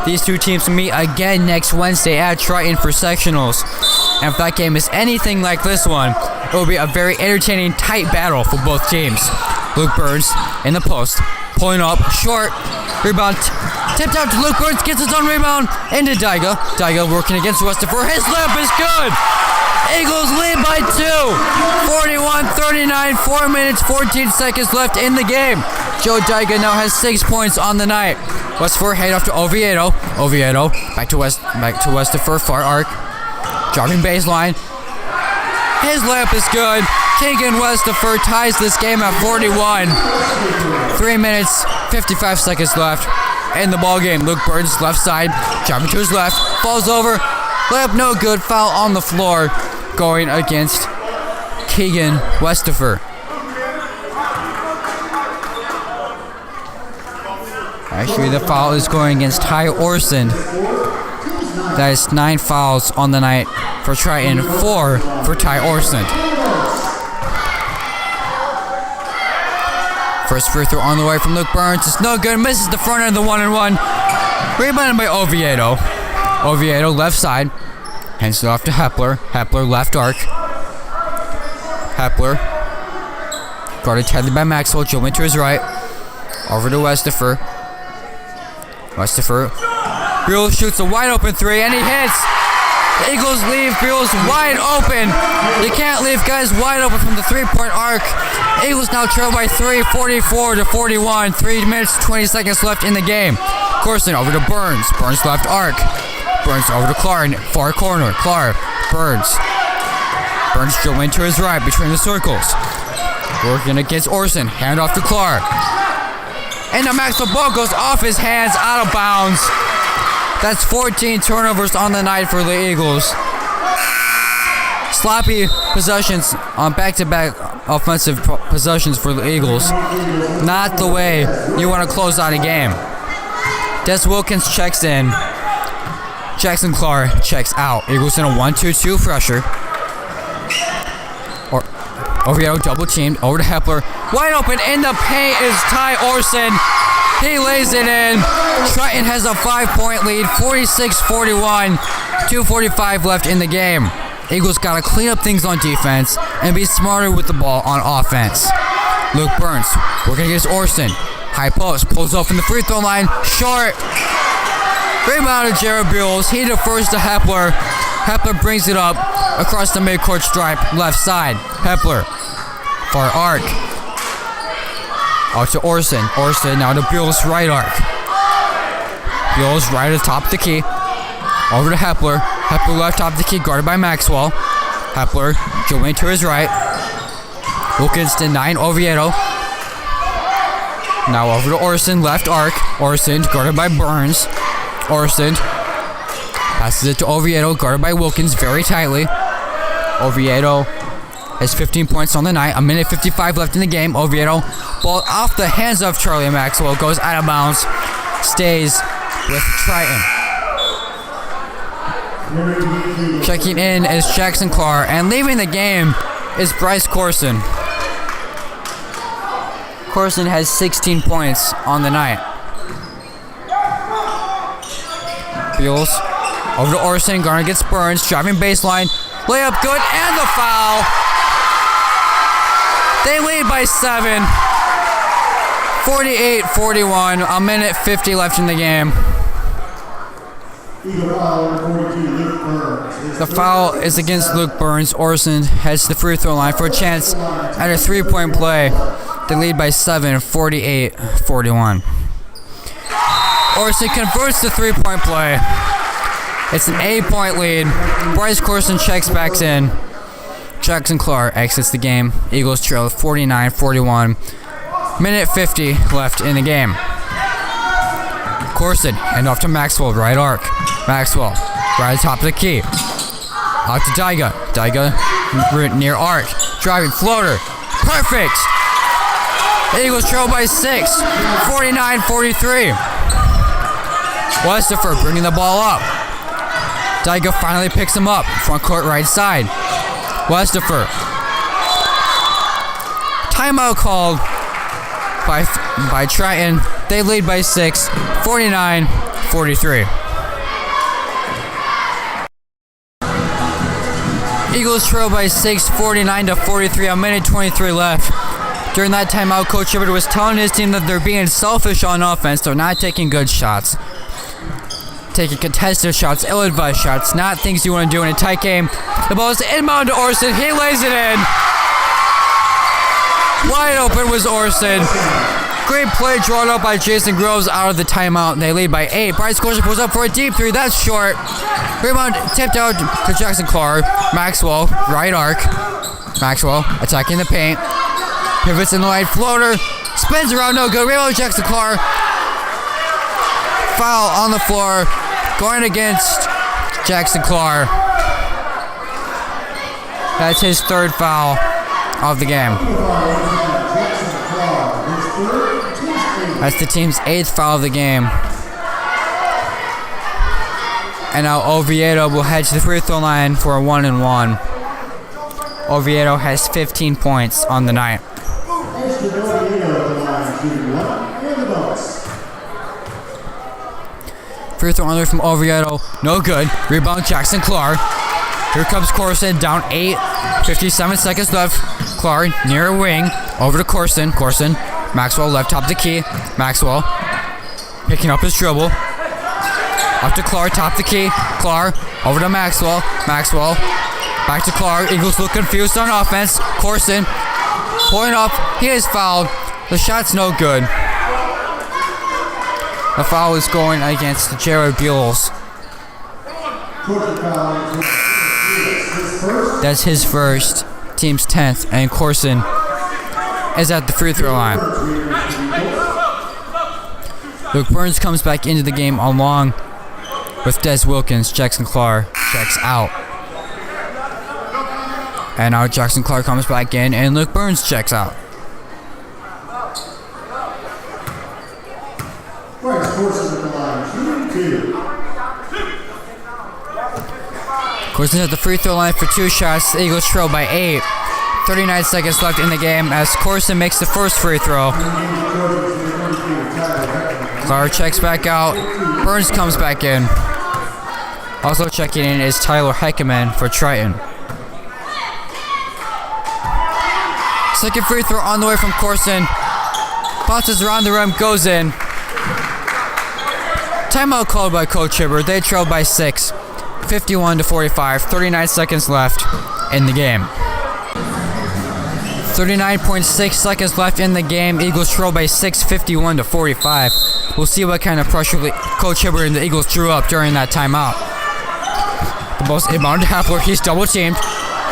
These two teams meet again next Wednesday at Triton for sectionals. And if that game is anything like this one, it will be a very entertaining, tight battle for both teams. Luke Burns in the post, pulling up, short, rebound, tipped out to Luke Burns, gets his own rebound, into Daiga. Daiga working against Westifer. His layup is good! Eagles lead by 2. 41-39, 4 minutes, 14 seconds left in the game. Joe Daiga now has 6 points on the night. Westifer head off to Oviedo. Oviedo back to Westifer, far arc. Driving baseline. His layup is good. Keegan Westifer ties this game at 41. 3 minutes, 55 seconds left in the ball game. Luke Burns left side, driving to his left, falls over. Layup no good. Foul on the floor, going against Keegan Westifer. Actually, the foul is going against Ty Orson. That is 9 fouls on the night for Triton, 4 for Ty Orsland. First free throw on the way from Luke Burns. It's no good. Misses the front end of the 1-and-1. Rebounded by Oviedo. Oviedo left side. Hands it off to Hepler. Hepler left arc. Hepler. Guarded tightly by Maxwell. Joe to his right. Over to Westifer. Westifer. Buell shoots a wide open 3 and he hits. The Eagles leave. Buell's wide open. You can't leave guys wide open from the 3-point arc. Eagles now trail by 3, 44-41. 3 minutes, 20 seconds left in the game. Corson over to Burns. Burns left arc. Burns over to Clark, far corner. Clark, Burns. Burns dribbling to his right between the circles. Working against Orson. Hand off to Clark. And the Maxwell ball goes off his hands, out of bounds. That's 14 turnovers on the night for the Eagles. Sloppy possessions on back-to-back offensive possessions for the Eagles. Not the way you want to close out a game. Des Wilkins checks in. Jackson Clark checks out. Eagles in a 1-2-2 pressure. Oviedo double teamed over to Hepler. Wide open in the paint is Ty Orson. He lays it in. Triton has a 5-point lead, 46-41. 2:45 left in the game. Eagles got to clean up things on defense and be smarter with the ball on offense. Luke Burns working against Orson. High post, pulls off from the free throw line. Short. Rebound to Jared Buells. He defers to Hepler. Hepler brings it up across the midcourt stripe, left side. Hepler, far arc. Out to Orson. Orson now to Buells' right arc. Buells right at the top of the key. Over to Hepler. Hepler left top of the key, guarded by Maxwell. Hepler going to his right. Wilkins to 9, Oviedo. Now over to Orson, left arc. Orson guarded by Burns. Orson passes it to Oviedo, guarded by Wilkins very tightly. Oviedo has 15 points on the night. 1:55 left in the game. Oviedo, ball off the hands of Charlie Maxwell, goes out of bounds, stays with Triton. Checking in is Jackson Clark, and leaving the game is Bryce Corson. Corson has 16 points on the night. Buells over to Orson, Garner gets Burns, driving baseline, layup good, and the foul. They lead by 7. 48-41, 1:50 left in the game. The foul is against Luke Burns. Orson heads to the free throw line for a chance at a 3-point play. They lead by 7, 48-41. Orson converts the 3-point play. It's an 8-point lead. Bryce Corson checks back in. Jackson Clark exits the game. Eagles trail 49-41. 1:50 left in the game. Corson, hand off to Maxwell, right arc. Maxwell, right at the top of the key. Out to Daiga. Daiga near arc. Driving floater. Perfect! Eagles trail by 6. 49-43. Westifer bringing the ball up. Daiga finally picks him up. Front court right side. Westifer. Timeout called by Triton. They lead by 6. 49-43. Eagles trail by 6, 49-43. 1:23 left. During that timeout, Coach Hibbert was telling his team that they're being selfish on offense. They're not taking good shots. Taking contested shots, ill-advised shots, not things you want to do in a tight game. The ball is inbound to Orson. He lays it in. Wide open was Orson. Great play drawn up by Jason Groves out of the timeout. They lead by 8. Bryce Corson pulls up for a deep 3. That's short. Rebound tipped out to Jackson Clark. Maxwell, right arc. Maxwell attacking the paint. Pivots in the light floater. Spins around, no good. Rebound Jackson Clark. Foul on the floor. Going against Jackson Clark. That's his 3rd foul of the game. That's the team's 8th foul of the game. And now Oviedo will head to the free throw line for a 1-and-1. Oviedo has 15 points on the night. Free throw under from Oviedo, no good. Rebound Jackson Clark. Here comes Corson, down 8, 57 seconds left. Clark near a wing, over to Corson. Corson, Maxwell left top of the key. Maxwell picking up his dribble. Up to Clark, top of the key. Clark over to Maxwell. Maxwell back to Clark. Eagles look confused on offense. Corson pulling up. He is fouled. The shot's no good. The foul is going against Jared Buells. That's his first, team's 10th, and Corson is at the free throw line. Luke Burns comes back into the game along with Des Wilkins. Jackson Clark checks out. And now Jackson Clark comes back in and Luke Burns checks out. Corson's at the free throw line for 2 shots. The Eagles trail by 8. 39 seconds left in the game as Corson makes the first free throw. Clark checks back out. Burns comes back in. Also checking in is Tyler Heckman for Triton. Second free throw on the way from Corson. Bounces around the rim, goes in. Timeout called by Coach Hibbert. They trail by 6. 51-45. 39 seconds left in the game. 39.6 seconds left in the game. Eagles trail by 6, 51-45. We'll see what kind of pressure Coach Hibbert and the Eagles drew up during that timeout. The ball's inbound to Hapler. He's double teamed.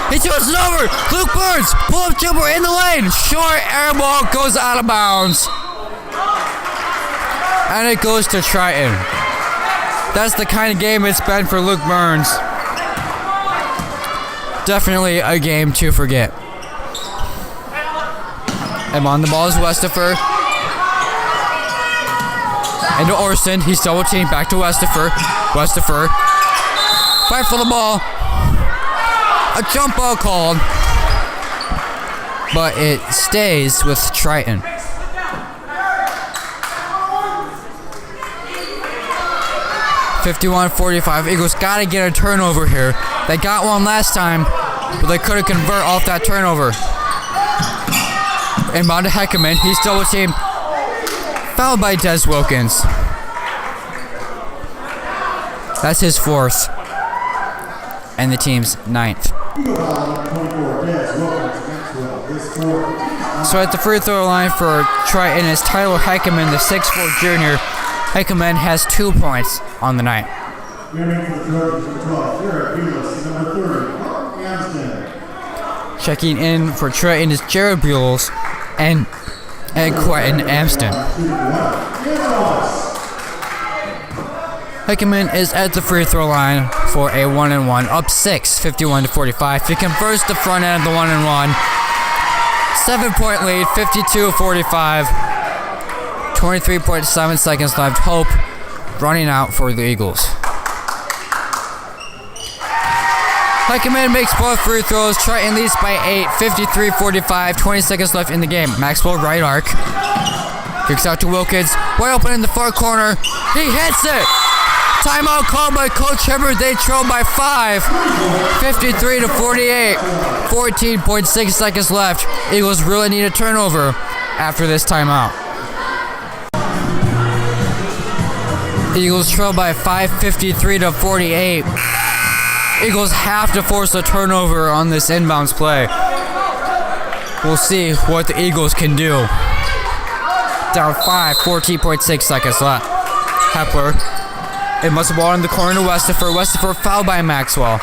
He turns it over. Luke Burns, pull up jumper in the lane. Short air ball goes out of bounds. And it goes to Triton. That's the kind of game it's been for Luke Burns. Definitely a game to forget. And on the ball is Westifer. Into Orson. He's double teamed. Back to Westifer. Westifer. Fight for the ball. A jump ball called. But it stays with Triton. (51-45). Eagles gotta get a turnover here. They got one last time, but they couldn't convert off that turnover. Inbound to Heckman. He's double teamed. Fouled by Des Wilkins. That's his 4th. And the team's 9th. So at the free throw line for Triton is Tyler Heckman, the 6'4" junior. Heckman has 2 points on the night. Checking in for Triton is Jared Buells and Quentin Amston. Heckman is at the free throw line for a 1-and-1, up 6, 51-45. He converts the front end of the 1-and-1. 7-point lead, 52-45. 23.7 seconds left. Hope running out for the Eagles. Heckman makes both free throws. Triton leads by 8, 53-45. 20 seconds left in the game. Maxwell right arc. Kicks out to Wilkins. Wide open in the far corner. He hits it. Timeout called by Coach Hibbert. They trail by 5. 53-48. 14.6 seconds left. Eagles really need a turnover after this timeout. Eagles trail by 5, 53-48. Eagles have to force a turnover on this inbounds play. We'll see what the Eagles can do. Down 5, 14.6 seconds left. Hepler. It must have ball in the corner to Westifer. Westifer fouled by Maxwell.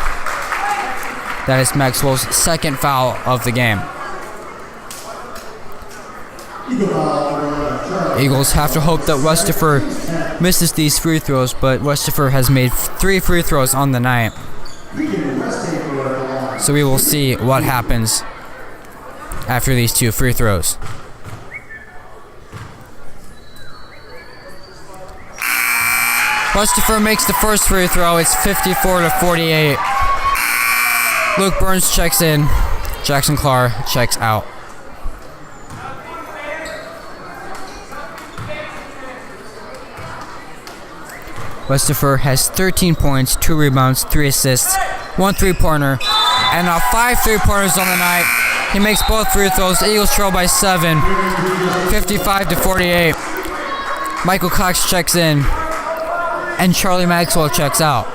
That is Maxwell's 2nd foul of the game. Eagles have to hope that Westifer misses these free throws, but Westifer has made 3 free throws on the night. So we will see what happens after these 2 free throws. Westapher makes the first free throw. It's 54-48. Luke Burns checks in. Jackson Clark checks out. Westapher has 13 points, 2 rebounds, 3 assists, 1 3-pointer, and 5 3-pointers on the night. He makes both free throws. The Eagles trail by 7, 55-48. Michael Cox checks in, and Charlie Maxwell checks out.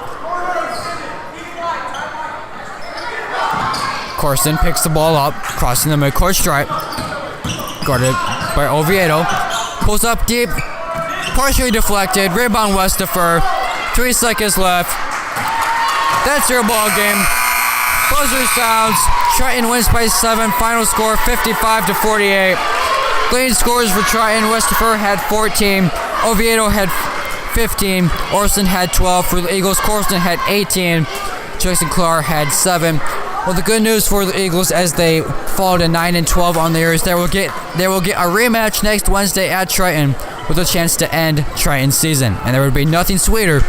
Corson picks the ball up, crossing the midcourt stripe, guarded by Oviedo, pulls up deep, partially deflected, rebound Westapher, 3 seconds left. That's your ball game. Buzzer sounds. Triton wins by 7. Final score 55-48. Leading scores for Triton: Westapher had 14, Oviedo had 15, Orson had 12. For the Eagles, Corson had 18, Jackson Clark had 7. Well, the good news for the Eagles, as they fall to 9-12 on the year, is they will get a rematch next Wednesday at Triton, with a chance to end Triton's season. And there would be nothing sweeter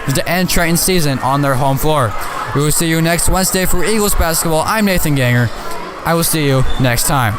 than to end Triton's season on their home floor. We will see you next Wednesday for Eagles basketball. I'm Nathan Ganger. I will see you next time.